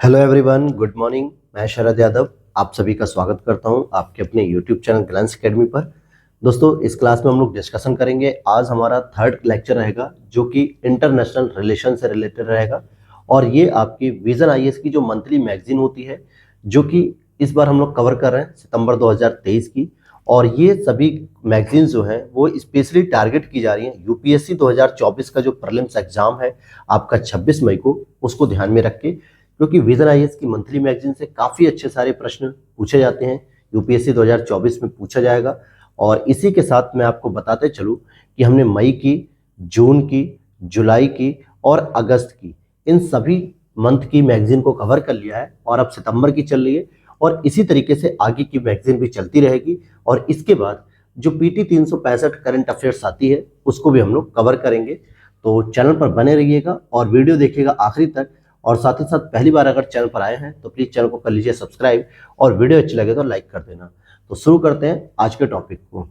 Hello everyone, good morning. मैं शरद यादव आप सभी का स्वागत करता हूं आपके अपने यूट्यूब चैनल ग्लैंस एकेडमी पर। दोस्तों, इस क्लास में हम लोग डिस्कशन करेंगे। आज हमारा थर्ड लेक्चर रहेगा जो कि इंटरनेशनल रिलेशन से रिलेटेड रहेगा और ये आपकी विजन आईएएस की जो मंथली मैगजीन होती है, जो कि इस बार हम लोग कवर कर रहे हैं सितंबर 2023 की। और ये सभी मैगजीन जो हैं वो स्पेशली टारगेट की जा रही हैं यूपीएससी 2024 का जो प्रीलिम्स एग्जाम है आपका 26 मई को, उसको ध्यान में रख के, क्योंकि विजन आईएएस की मंथली मैगजीन से काफी अच्छे सारे प्रश्न पूछे जाते हैं। यूपीएससी 2024 में पूछा जाएगा। और इसी के साथ मैं आपको बताते चलूं कि हमने मई की, जून की, जुलाई की और अगस्त की, इन सभी मंथ की मैगजीन को कवर कर लिया है और अब सितंबर की चल रही है और इसी तरीके से आगे की मैगजीन भी चलती रहेगी। और इसके बाद जो पीटी 365 करंट अफेयर्स आती है उसको भी हम लोग कवर करेंगे। तो चैनल पर बने रहिएगा और वीडियो देखिएगा आखिरी तक। और साथ ही साथ पहली बार अगर चैनल पर आए हैं तो प्लीज चैनल को कर लीजिए सब्सक्राइब और वीडियो अच्छी लगे तो लाइक कर देना। तो शुरू करते हैं आज के टॉपिक को।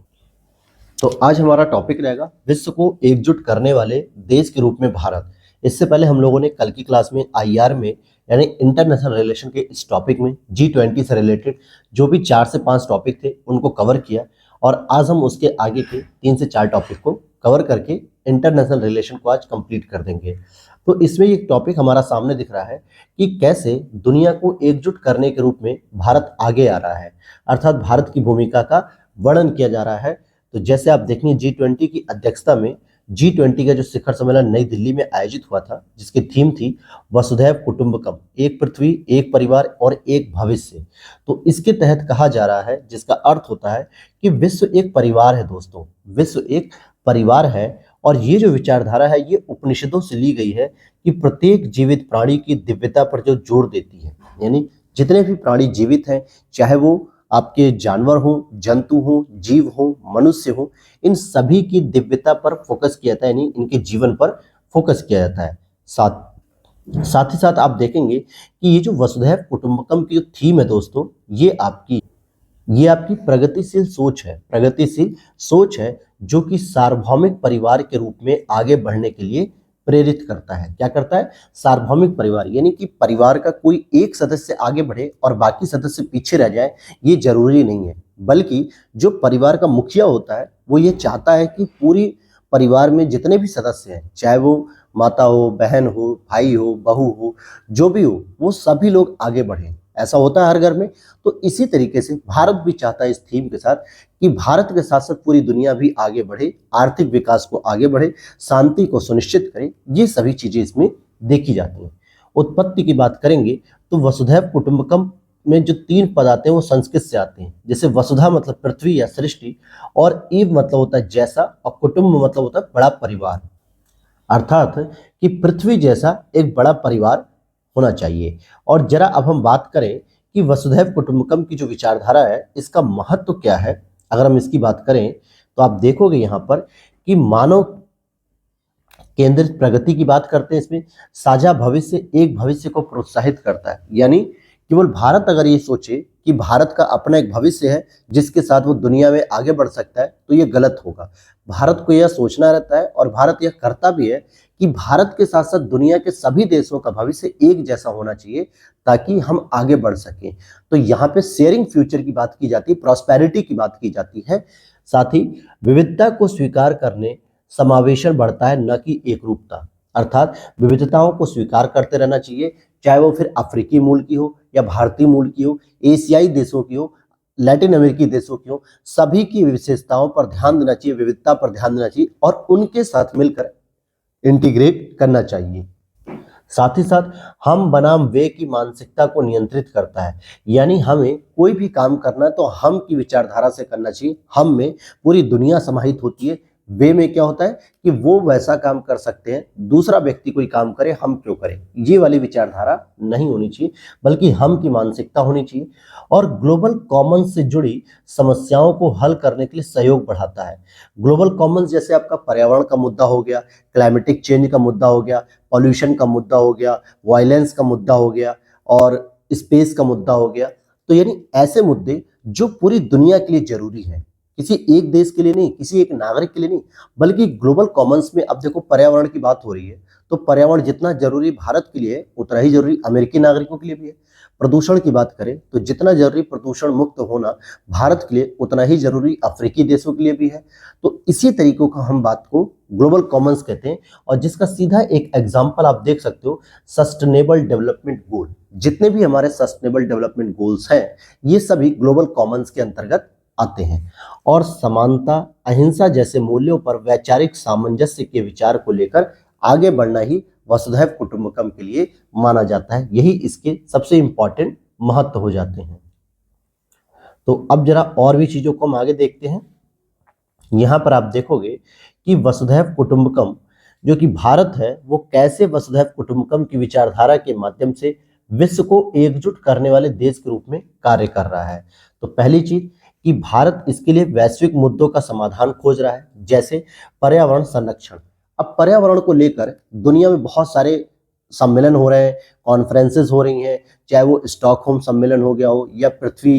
तो आज हमारा टॉपिक रहेगा विश्व को एकजुट करने वाले देश के रूप में भारत। इससे पहले हम लोगों ने कल की क्लास में आईआर में, यानी इंटरनेशनल रिलेशन के इस टॉपिक में G20 से रिलेटेड जो भी 4 से 5 टॉपिक थे उनको कवर किया और आज हम उसके आगे के 3 से 4 टॉपिक को कवर करके इंटरनेशनल रिलेशन को आज कंप्लीट कर देंगे। तो इसमें एक टॉपिक हमारा सामने दिख रहा है कि कैसे दुनिया को एकजुट करने के रूप में भारत आगे आ रहा है, अर्थात भारत की भूमिका का वर्णन किया जा रहा है। तो जैसे आप देखेंगे G20 की अध्यक्षता में G20 का जो शिखर सम्मेलन नई दिल्ली में आयोजित हुआ था, जिसकी थीम थी वसुधैव कुटुंबकम, एक पृथ्वी, एक परिवार और एक भविष्य। तो इसके तहत कहा जा रहा है, जिसका अर्थ होता है कि विश्व एक परिवार है दोस्तों, विश्व एक परिवार है। और ये जो विचारधारा है ये उपनिषदों से ली गई है कि प्रत्येक जीवित प्राणी की दिव्यता पर जो जोर देती है, यानी जितने भी प्राणी जीवित हैं, चाहे वो आपके जानवर हो, जंतु हो, जीव हो, मनुष्य हो, इन सभी की दिव्यता पर फोकस किया जाता है, यानी इनके जीवन पर फोकस किया जाता है। साथ ही साथ आप देखेंगे कि ये जो वसुधैव कुटुंबकम की जो थीम है दोस्तों, ये आपकी प्रगतिशील सोच है, प्रगतिशील सोच है जो कि सार्वभौमिक परिवार के रूप में आगे बढ़ने के लिए प्रेरित करता है। क्या करता है? सार्वभौमिक परिवार, यानी कि परिवार का कोई एक सदस्य आगे बढ़े और बाकी सदस्य पीछे रह जाए, ये जरूरी नहीं है। बल्कि जो परिवार का मुखिया होता है वो ये चाहता है कि पूरी परिवार में जितने भी सदस्य हैं, चाहे वो माता हो, बहन हो, भाई हो, बहू हो, जो भी हो, वो सभी लोग आगे बढ़ें। ऐसा होता है हर घर में। तो इसी तरीके से भारत भी चाहता है इस थीम के साथ कि भारत के साथ साथ पूरी दुनिया भी आगे बढ़े, आर्थिक विकास को आगे बढ़े, शांति को सुनिश्चित करे। ये सभी चीजें इसमें देखी जाती हैं। उत्पत्ति की बात करेंगे तो वसुधैव कुटुंबकम में जो 3 पद आते हैं वो संस्कृत से आते हैं। जैसे वसुधा मतलब पृथ्वी या सृष्टि, और ईव मतलब होता है जैसा, और कुटुंब मतलब होता है बड़ा परिवार, अर्थात कि पृथ्वी जैसा एक बड़ा परिवार होना चाहिए। और जरा अब हम बात करें कि वसुधैव कुटुंबकम की जो विचारधारा है इसका महत्व क्या है। अगर हम इसकी बात करें तो आप देखोगे यहाँ पर कि मानव केंद्रित प्रगति की बात करते हैं। इसमें साझा भविष्य एक भविष्य को प्रोत्साहित करता है, यानी केवल भारत अगर ये सोचे कि भारत का अपना एक भविष्य है जिसके साथ वो दुनिया में आगे बढ़ सकता है, तो ये गलत होगा। भारत को यह सोचना रहता है और भारत यह करता भी है कि भारत के साथ साथ दुनिया के सभी देशों का भविष्य एक जैसा होना चाहिए ताकि हम आगे बढ़ सकें। तो यहाँ पे शेयरिंग फ्यूचर की बात की जाती है, प्रॉस्पेरिटी की बात की जाती है। साथ ही विविधता को स्वीकार करने समावेशन बढ़ता है, न कि एकरूपता, अर्थात विविधताओं को स्वीकार करते रहना चाहिए, चाहे वो फिर अफ्रीकी मूल की हो या भारतीय मूल की हो, एशियाई देशों की हो, लैटिन अमेरिकी देशों की हो, सभी की विशेषताओं पर ध्यान देना चाहिए, विविधता पर ध्यान देना चाहिए और उनके साथ मिलकर इंटीग्रेट करना चाहिए। साथ ही साथ हम बनाम वे की मानसिकता को नियंत्रित करता है, यानी हमें कोई भी काम करना है तो हम की विचारधारा से करना चाहिए। हम में पूरी दुनिया समाहित होती है, वे में क्या होता है कि वो वैसा काम कर सकते हैं, दूसरा व्यक्ति कोई काम करे हम क्यों करें, ये वाली विचारधारा नहीं होनी चाहिए, बल्कि हम की मानसिकता होनी चाहिए। और ग्लोबल कॉमन्स से जुड़ी समस्याओं को हल करने के लिए सहयोग बढ़ाता है। ग्लोबल कॉमन्स जैसे आपका पर्यावरण का मुद्दा हो गया, क्लाइमेटिक चेंज का मुद्दा हो गया, पॉल्यूशन का मुद्दा हो गया, वायलेंस का मुद्दा हो गया और स्पेस का मुद्दा हो गया। तो यानी ऐसे मुद्दे जो पूरी दुनिया के लिए जरूरी है, किसी एक देश के लिए नहीं, किसी एक नागरिक के लिए नहीं, बल्कि ग्लोबल कॉमन्स में। अब देखो पर्यावरण की बात हो रही है, तो पर्यावरण जितना जरूरी भारत के लिए है उतना ही जरूरी अमेरिकी नागरिकों के लिए भी है। प्रदूषण की बात करें तो जितना जरूरी प्रदूषण मुक्त होना भारत के लिए उतना ही जरूरी अफ्रीकी देशों के लिए भी है। तो इसी तरीकों का हम बात को ग्लोबल कॉमन्स कहते हैं, और जिसका सीधा एक एग्जाम्पल आप देख सकते हो, सस्टेनेबल डेवलपमेंट गोल। जितने भी हमारे सस्टेनेबल डेवलपमेंट गोल्स हैं ये सभी ग्लोबल कॉमन्स के अंतर्गत आते हैं। और समानता, अहिंसा जैसे मूल्यों पर वैचारिक सामंजस्य के विचार को लेकर आगे बढ़ना ही वसुधैव कुटुंबकम के लिए माना जाता है। यही इसके सबसे इंपॉर्टेंट महत्व हो जाते हैं। तो अब जरा और भी चीजों को हम आगे देखते हैं। यहां पर आप देखोगे कि वसुधैव कुटुंबकम जो कि भारत है वो कैसे वसुधैव कुटुंबकम की विचारधारा के माध्यम से विश्व को एकजुट करने वाले देश के रूप में कार्य कर रहा है। तो पहली चीज कि भारत इसके लिए वैश्विक मुद्दों का समाधान खोज रहा है, जैसे पर्यावरण संरक्षण। अब पर्यावरण को लेकर दुनिया में बहुत सारे सम्मेलन हो रहे हैं, कॉन्फ्रेंसेस हो रही हैं, चाहे वो स्टॉकहोम सम्मेलन हो गया हो, या पृथ्वी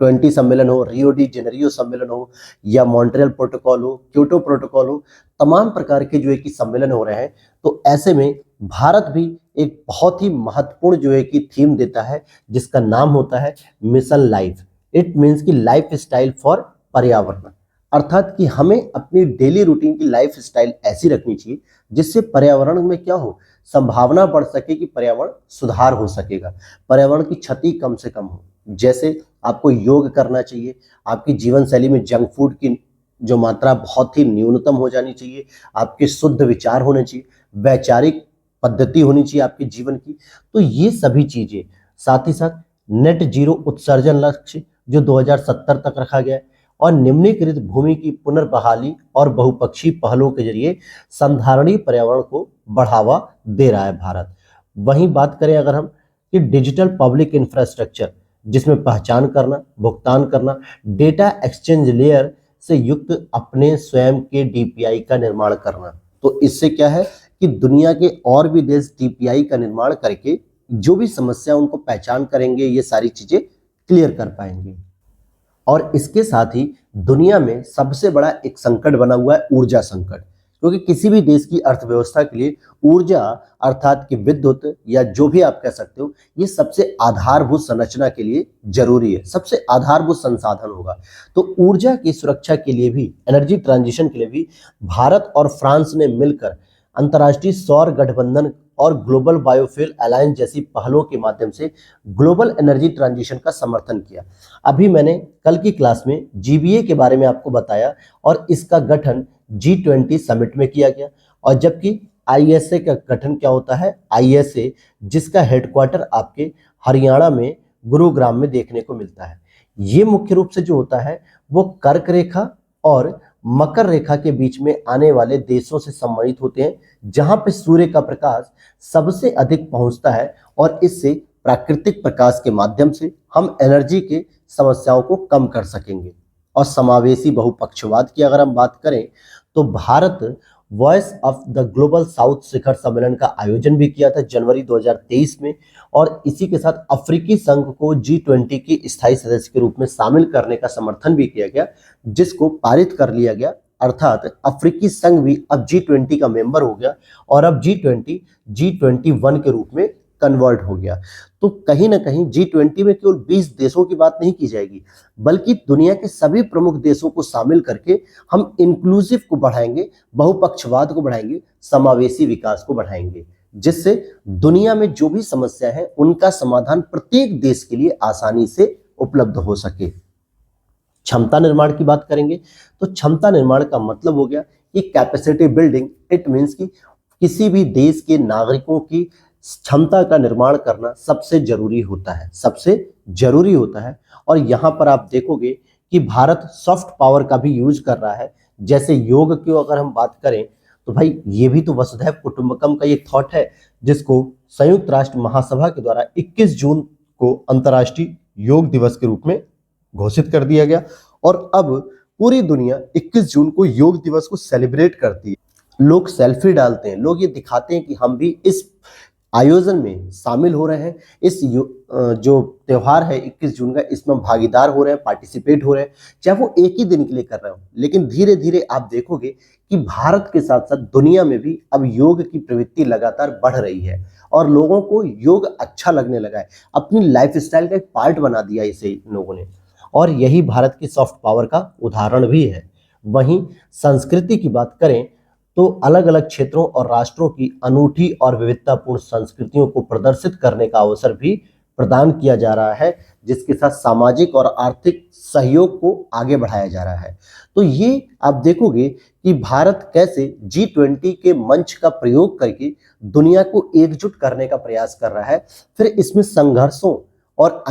20 सम्मेलन हो, रियो डी जेनेरियो सम्मेलन हो, या मॉन्ट्रियल प्रोटोकॉल हो, क्योटो प्रोटोकॉल हो, तमाम प्रकार के जो है कि सम्मेलन हो रहे हैं। तो ऐसे में भारत भी एक बहुत ही महत्वपूर्ण जो है कि थीम देता है, जिसका नाम होता है मिशन लाइफ। इट मीन्स की लाइफ स्टाइल फॉर पर्यावरण, अर्थात कि हमें अपनी डेली रूटीन की लाइफ स्टाइल ऐसी रखनी चाहिए जिससे पर्यावरण में क्या हो, संभावना बढ़ सके कि पर्यावरण सुधार हो सकेगा, पर्यावरण की क्षति कम से कम हो। जैसे आपको योग करना चाहिए, आपकी जीवन शैली में जंक फूड की जो मात्रा बहुत ही न्यूनतम हो जानी चाहिए, आपके शुद्ध विचार होने चाहिए, वैचारिक पद्धति होनी चाहिए आपके जीवन की। तो ये सभी चीजें, साथ ही साथ नेट जीरो उत्सर्जन लक्ष्य जो 2070 तक रखा गया है, और निम्नीकृत भूमि की पुनर्बहाली और बहुपक्षीय पहलों के जरिए संधारणीय पर्यावरण को बढ़ावा दे रहा है भारत। वहीं बात करें अगर हम कि डिजिटल पब्लिक इंफ्रास्ट्रक्चर, जिसमें पहचान करना, भुगतान करना, डेटा एक्सचेंज लेयर से युक्त अपने स्वयं के डीपीआई का निर्माण करना। तो इससे क्या है कि दुनिया के और भी देश डीपीआई का निर्माण करके जो भी समस्या उनको पहचान करेंगे, ये सारी चीजें क्लियर कर पाएंगे। और इसके साथ ही दुनिया में सबसे बड़ा एक संकट बना हुआ है ऊर्जा संकट, क्योंकि किसी भी देश की अर्थव्यवस्था के लिए ऊर्जा, अर्थात कि विद्युत या जो भी आप कह सकते हो, ये सबसे आधारभूत संरचना के लिए जरूरी है, सबसे आधारभूत संसाधन होगा। तो ऊर्जा की सुरक्षा के लिए भी, एनर्जी ट्रांजिशन के लिए भी भारत और फ्रांस ने मिलकर अंतर्राष्ट्रीय सौर गठबंधन और ग्लोबल बायोफ्यूल अलायंस जैसी पहलों के माध्यम से ग्लोबल एनर्जी ट्रांजिशन का समर्थन किया। अभी मैंने कल की क्लास में जीबीए के बारे में आपको बताया, और इसका गठन G20 समिट में किया गया। और जबकि आईएसए का गठन क्या होता है, आईएसए जिसका हेडक्वार्टर आपके हरियाणा में गुरुग्राम में देखने को मिलता है। ये मुख्य रूप से जो होता है वो कर्क रेखा और मकर रेखा के बीच में आने वाले देशों से संबंधित होते हैं, जहां पे सूर्य का प्रकाश सबसे अधिक पहुंचता है, और इससे प्राकृतिक प्रकाश के माध्यम से हम एनर्जी के समस्याओं को कम कर सकेंगे। और समावेशी बहुपक्षवाद की अगर हम बात करें तो Bharat voice of the global south शिखर सम्मेलन का आयोजन भी किया था जनवरी 2023 में, और इसी के साथ अफ्रीकी संघ को G20 की स्थायी सदस्य के रूप में शामिल करने का समर्थन भी किया गया, जिसको पारित कर लिया गया। अर्थात अफ्रीकी संघ भी अब G20 का मेंबर हो गया, और अब G20 G21 के रूप में कन्वर्ट हो गया। तो कहीं ना कहीं G20 में केवल 20 देशों की बात नहीं की जाएगी, बल्कि दुनिया के सभी प्रमुख देशों को शामिल करके हम इंक्लूसिव को बढ़ाएंगे, बहुपक्षवाद को बढ़ाएंगे, समावेशी विकास को बढ़ाएंगे, जिससे दुनिया में जो भी समस्या है उनका समाधान प्रत्येक देश के लिए आसानी से उपलब्ध हो सके। क्षमता निर्माण की बात करेंगे तो क्षमता निर्माण का मतलब हो गया कि कैपेसिटी बिल्डिंग। इट मीन्स कि किसी भी देश के नागरिकों की क्षमता का निर्माण करना सबसे जरूरी होता है, सबसे जरूरी होता है। और यहाँ पर आप देखोगे कि भारत सॉफ्ट पावर का भी यूज कर रहा है। जैसे योग की अगर हम बात करें तो भाई ये भी तो वसुधैव कुटुंबकम का ये थॉट है, जिसको संयुक्त राष्ट्र महासभा के द्वारा 21 जून को अंतर्राष्ट्रीय योग दिवस के रूप में घोषित कर दिया गया। और अब पूरी दुनिया 21 जून को योग दिवस को सेलिब्रेट करती है। लोग सेल्फी डालते हैं, लोग ये दिखाते हैं कि हम भी इस आयोजन में शामिल हो रहे हैं। जो त्योहार है 21 जून का, इसमें भागीदार हो रहे हैं, पार्टिसिपेट हो रहे हैं, चाहे वो एक ही दिन के लिए कर रहे हो। लेकिन धीरे धीरे आप देखोगे कि भारत के साथ साथ दुनिया में भी अब योग की प्रवृत्ति लगातार बढ़ रही है और लोगों को योग अच्छा लगने लगा है, अपनी लाइफस्टाइल का एक पार्ट बना दिया इसे लोगों ने। और यही भारत की सॉफ्ट पावर का उदाहरण भी है। वहीं संस्कृति की बात करें तो अलग अलग क्षेत्रों और राष्ट्रों की अनूठी और विविधतापूर्ण संस्कृतियों को प्रदर्शित करने का अवसर भी प्रदान किया जा रहा है, जिसके साथ सामाजिक और आर्थिक सहयोग को आगे बढ़ाया जा रहा है। तो ये आप देखोगे कि भारत कैसे G20 के मंच का प्रयोग करके दुनिया को एकजुट करने का प्रयास कर रहा है। फिर इसमें संघर्षों और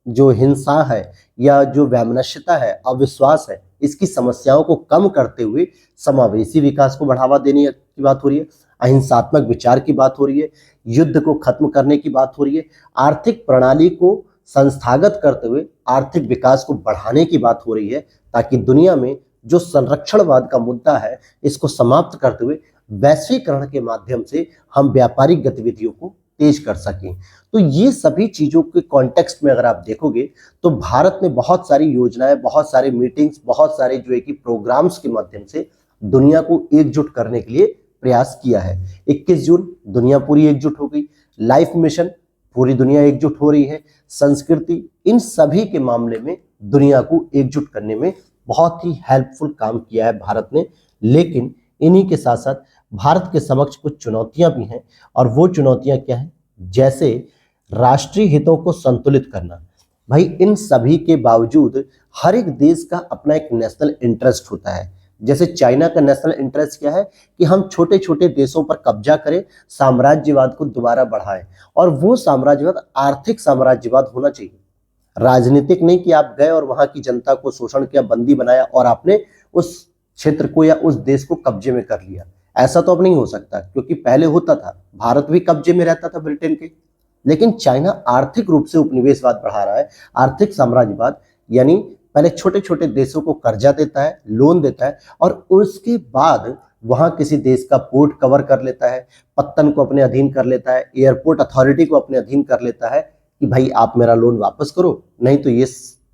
जो हिंसा है या जो वैमनस्यता है, अविश्वास है, इसकी समस्याओं को कम करते हुए समावेशी विकास को बढ़ावा देने की बात हो रही है, अहिंसात्मक विचार की बात हो रही है, युद्ध को खत्म करने की बात हो रही है, आर्थिक प्रणाली को संस्थागत करते हुए आर्थिक विकास को बढ़ाने की बात हो रही है, ताकि दुनिया में जो संरक्षणवाद का मुद्दा है इसको समाप्त करते हुए वैश्वीकरण के माध्यम से हम व्यापारिक गतिविधियों को तेज कर सकें। तो ये सभी चीजों के कॉन्टेक्स्ट में अगर आप देखोगे तो भारत ने बहुत सारी योजनाएं, बहुत सारे मीटिंग्स, बहुत सारे जो है कि प्रोग्राम्स के माध्यम से दुनिया को एकजुट करने के लिए प्रयास किया है। 21 जून दुनिया पूरी एकजुट हो गई, लाइफ मिशन पूरी दुनिया एकजुट हो रही है, संस्कृति, इन सभी के मामले में दुनिया को एकजुट करने में बहुत ही हेल्पफुल काम किया है भारत ने। लेकिन इन्हीं के साथ साथ भारत के समक्ष कुछ चुनौतियां भी हैं, और वो चुनौतियां क्या हैं? जैसे राष्ट्रीय हितों को संतुलित करना। भाई इन सभी के बावजूद हर एक देश का अपना एक नेशनल इंटरेस्ट होता है। जैसे चाइना का नेशनल इंटरेस्ट क्या है कि हम छोटे छोटे देशों पर कब्जा करें, साम्राज्यवाद को दोबारा बढ़ाएं, और वो साम्राज्यवाद आर्थिक साम्राज्यवाद होना चाहिए, राजनीतिक नहीं कि आप गए और वहां की जनता को शोषण किया, बंदी बनाया और आपने उस क्षेत्र को या उस देश को कब्जे में कर लिया। ऐसा तो अब नहीं हो सकता, क्योंकि पहले होता था, भारत भी कब्जे में रहता था ब्रिटेन के। लेकिन चाइना आर्थिक रूप से उपनिवेशवाद बढ़ा रहा है, आर्थिक साम्राज्यवाद, यानी पहले छोटे छोटे देशों को कर्जा देता है, लोन देता है, और उसके बाद वहां किसी देश का पोर्ट कवर कर लेता है, पत्तन को अपने अधीन कर लेता है, एयरपोर्ट अथॉरिटी को अपने अधीन कर लेता है कि भाई आप मेरा लोन वापस करो, नहीं तो ये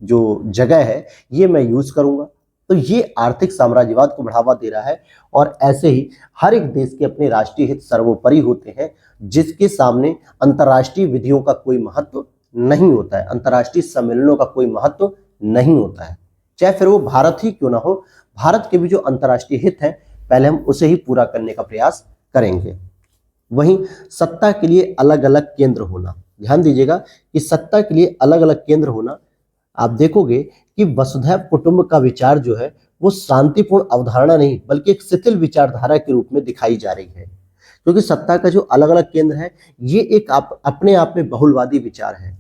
जो जगह है ये मैं यूज करूंगा। तो ये आर्थिक साम्राज्यवाद को बढ़ावा दे रहा है। और ऐसे ही हर एक देश के अपने राष्ट्रीय हित सर्वोपरि होते हैं, जिसके सामने अंतर्राष्ट्रीय विधियों का कोई महत्व नहीं होता है, अंतर्राष्ट्रीय सम्मेलनों का कोई महत्व नहीं होता है, चाहे फिर वो भारत ही क्यों ना हो। भारत के भी जो अंतर्राष्ट्रीय हित है पहले हम उसे ही पूरा करने का प्रयास करेंगे। वहीं सत्ता के लिए अलग अलग केंद्र होना, ध्यान दीजिएगा कि सत्ता के लिए अलग अलग केंद्र होना, आप देखोगे कि वसुधैव कुटुंब का विचार जो है वो शांतिपूर्ण अवधारणा नहीं बल्कि एक शिथिल विचारधारा के रूप में दिखाई जा रही है, क्योंकि सत्ता का जो अलग अलग केंद्र है ये एक अपने आप में बहुलवादी विचार है।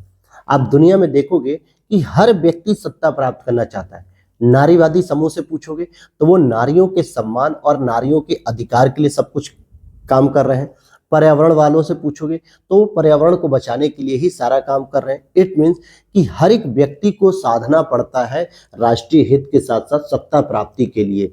आप दुनिया में देखोगे कि हर व्यक्ति सत्ता प्राप्त करना चाहता है। नारीवादी समूह से पूछोगे तो वो नारियों के सम्मान और नारियों के अधिकार के लिए सब कुछ काम कर रहे हैं। पर्यावरण वालों से पूछोगे तो वो पर्यावरण को बचाने के लिए ही सारा काम कर रहे हैं। इट मीन्स कि हर एक व्यक्ति को साधना पड़ता है राष्ट्रीय हित के साथ साथ सत्ता प्राप्ति के लिए।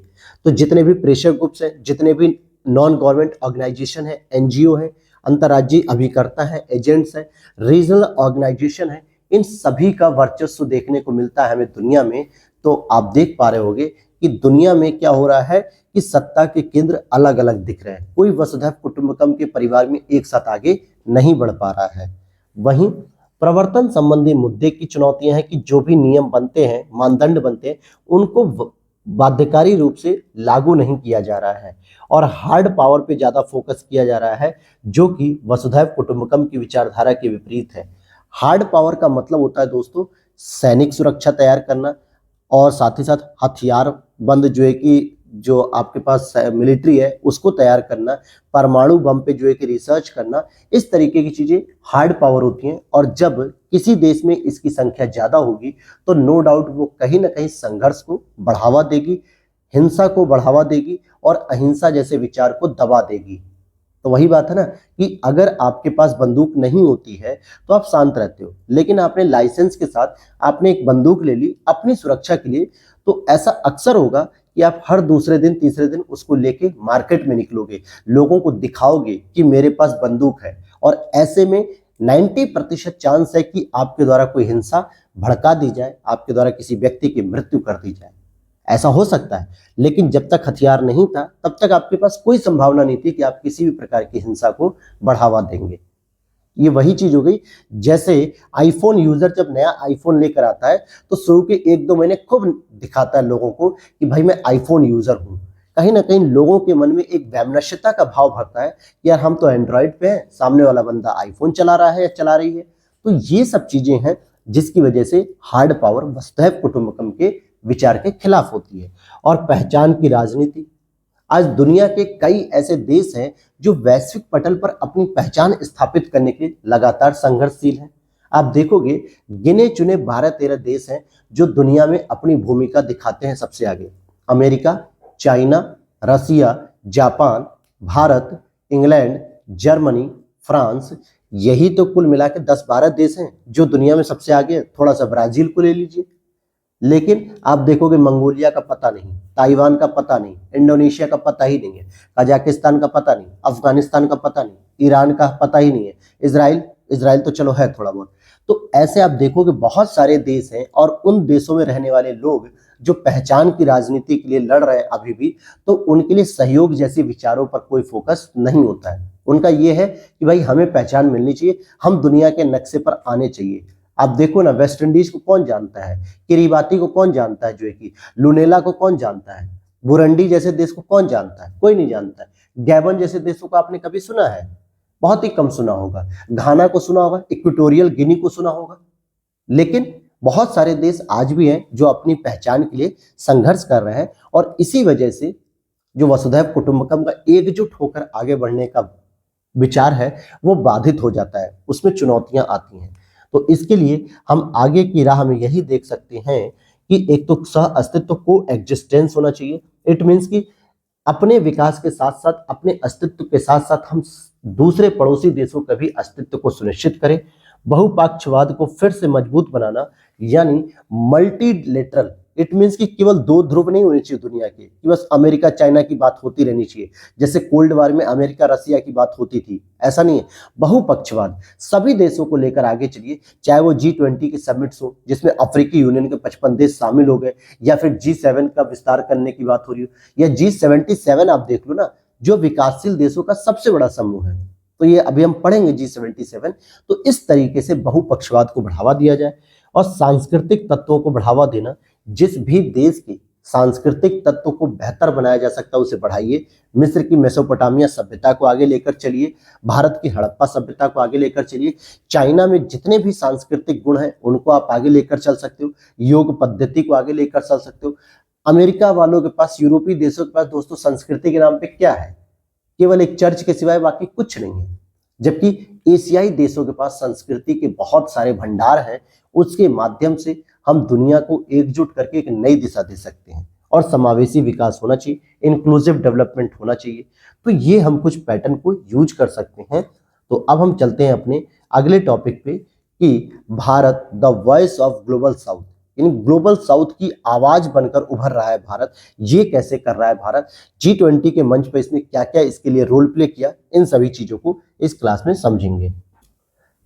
तो जितने भी प्रेशर ग्रुप्स हैं, जितने भी नॉन गवर्नमेंट ऑर्गेनाइजेशन है, एनजीओ है, अंतर्राज्यीय अभिकर्ता है, एजेंट्स हैं, रीजनल ऑर्गेनाइजेशन है, इन सभी का वर्चस्व देखने को मिलता है हमें दुनिया में। तो आप देख पा रहे होंगे कि दुनिया में क्या हो रहा है कि सत्ता के केंद्र अलग अलग दिख रहे हैं, कोई वसुधैव कुटुंबकम के परिवार में एक साथ आगे नहीं बढ़ पा रहा है। वहीं प्रवर्तन संबंधी मुद्दे की चुनौतियां हैं कि जो भी नियम बनते हैं, मानदंड बनते हैं, उनको बाध्यकारी रूप से लागू नहीं किया जा रहा है और हार्ड पावर पे ज्यादा फोकस किया जा रहा है, जो कि वसुधैव कुटुंबकम की विचारधारा के विपरीत है। हार्ड पावर का मतलब होता है दोस्तों सैनिक सुरक्षा तैयार करना, और साथ ही साथ हथियार बंद जो है कि जो आपके पास मिलिट्री है उसको तैयार करना, परमाणु बम पे जो है कि रिसर्च करना, इस तरीके की चीजें हार्ड पावर होती हैं। और जब किसी देश में इसकी संख्या ज्यादा होगी तो नो डाउट वो कहीं ना कहीं संघर्ष को बढ़ावा देगी, हिंसा को बढ़ावा देगी और अहिंसा जैसे विचार को दबा देगी। तो वही बात है ना कि अगर आपके पास बंदूक नहीं होती है तो आप शांत रहते हो, लेकिन आपने लाइसेंस के साथ आपने एक बंदूक ले ली अपनी सुरक्षा के लिए, तो ऐसा अक्सर होगा कि आप हर दूसरे दिन तीसरे दिन उसको लेके मार्केट में निकलोगे, लोगों को दिखाओगे कि मेरे पास बंदूक है, और ऐसे में 90% चांस है कि आपके द्वारा कोई हिंसा भड़का दी जाए, आपके द्वारा किसी व्यक्ति की मृत्यु कर दी जाए। ऐसा हो सकता है, लेकिन जब तक हथियार नहीं था तब तक आपके पास कोई संभावना नहीं थी कि आप किसी भी प्रकार की हिंसा को बढ़ावा देंगे। ये वही चीज हो गई, जैसे आईफोन यूजर जब नया आईफोन लेकर आता है तो शुरू के 1-2 महीने खूब दिखाता है लोगों को कि भाई मैं आईफोन यूजर हूं। कहीं ना कहीं लोगों के मन में एक वैमनस्यता का भाव भरता है कि यार हम तो एंड्रॉइड पे हैं, सामने वाला बंदा आईफोन चला रहा है या चला रही है। तो ये सब चीजें हैं जिसकी वजह से हार्ड पावर वसुधैव कुटुंबकम के विचार के खिलाफ होती है। और पहचान की राजनीति, आज दुनिया के कई ऐसे देश हैं जो वैश्विक पटल पर अपनी पहचान स्थापित करने के लिए लगातार संघर्षशील हैं। आप देखोगे गिने चुने 12-13 देश हैं जो दुनिया में अपनी भूमिका दिखाते हैं सबसे आगे। America, China, Russia, Japan, Bharat, England, Germany, France, यही तो कुल मिला के 10-12 देश हैं जो दुनिया में सबसे आगे हैं। थोड़ा सा ब्राजील को ले लीजिए, लेकिन आप देखोगे मंगोलिया का पता नहीं, ताइवान का पता नहीं, इंडोनेशिया का पता ही नहीं है, कजाकिस्तान का पता नहीं, अफगानिस्तान का पता नहीं, ईरान का पता ही नहीं है, इजराइल तो चलो है थोड़ा बहुत। तो ऐसे आप देखोगे बहुत सारे देश हैं, और उन देशों में रहने वाले लोग जो पहचान की राजनीति के लिए लड़ रहे हैं अभी भी, तो उनके लिए सहयोग जैसे विचारों पर कोई फोकस नहीं होता है। उनका ये है कि भाई हमें पहचान मिलनी चाहिए, हम दुनिया के नक्शे पर आने चाहिए। आप देखो ना, वेस्ट इंडीज को कौन जानता है, किरीबाती को कौन जानता है, जो कि लुनेला को कौन जानता है, बुरंडी जैसे देश को कौन जानता है, कोई नहीं जानता है। गैबन जैसे देशों को आपने कभी सुना है? बहुत ही कम सुना होगा। घाना को सुना होगा, इक्वेटोरियल गिनी को सुना होगा। लेकिन बहुत सारे देश आज भी हैं जो अपनी पहचान के लिए संघर्ष कर रहे हैं, और इसी वजह से जो वसुधैव कुटुंबकम का एकजुट होकर आगे बढ़ने का विचार है वो बाधित हो जाता है, उसमें चुनौतियां आती हैं। तो इसके लिए हम आगे की राह में यही देख सकते हैं कि एक तो सह अस्तित्व को एग्जिस्टेंस होना चाहिए। इट मीन्स कि अपने विकास के साथ साथ, अपने अस्तित्व के साथ साथ हम दूसरे पड़ोसी देशों का भी अस्तित्व को सुनिश्चित करें। बहुपक्षवाद को फिर से मजबूत बनाना, यानी मल्टीलेटरल, इट मीन्स कि केवल दो ध्रुव नहीं होने चाहिए दुनिया के कि बस अमेरिका चाइना की बात होती रहनी चाहिए, जैसे कोल्ड वार में अमेरिका रसिया की बात होती थी, ऐसा नहीं है। बहुपक्षवाद, सभी देशों को लेकर आगे चलिए, चाहे वो G20 की समिट्स हो जिसमें अफ्रीकी यूनियन के 55 देश शामिल हो गए, या फिर G7 का विस्तार करने की बात हो रही हो, या G77 आप देख लो ना, जो विकासशील देशों का सबसे बड़ा समूह है। तो ये अभी हम पढ़ेंगे G77। तो इस तरीके से बहुपक्षवाद को बढ़ावा दिया जाए, और सांस्कृतिक तत्वों को बढ़ावा देना, जिस भी देश के सांस्कृतिक तत्वों को बेहतर बनाया जा सकता है उसे बढ़ाइए। मिस्र की मेसोपोटामिया सभ्यता को आगे लेकर चलिए, भारत की हड़प्पा सभ्यता को आगे लेकर चलिए, चाइना में जितने भी सांस्कृतिक गुण हैं उनको आप आगे लेकर चल सकते हो, योग पद्धति को आगे लेकर चल सकते हो। अमेरिका वालों के पास, यूरोपीय देशों के पास दोस्तों संस्कृति के नाम पे क्या है? केवल एक चर्च के सिवाय बाकी कुछ नहीं है। जबकि एशियाई देशों के पास संस्कृति के बहुत सारे भंडार हैं, उसके माध्यम से हम दुनिया को एकजुट करके एक नई दिशा दे सकते हैं। और समावेशी विकास होना चाहिए, इंक्लूसिव डेवलपमेंट होना चाहिए। तो ये हम कुछ पैटर्न को यूज कर सकते हैं। तो अब हम चलते हैं अपने अगले टॉपिक पे कि Bharat the voice of global south, यानी ग्लोबल साउथ की आवाज बनकर उभर रहा है भारत। ये कैसे कर रहा है भारत, G20 के मंच पर इसने क्या क्या इसके लिए रोल प्ले किया, इन सभी चीजों को इस क्लास में समझेंगे।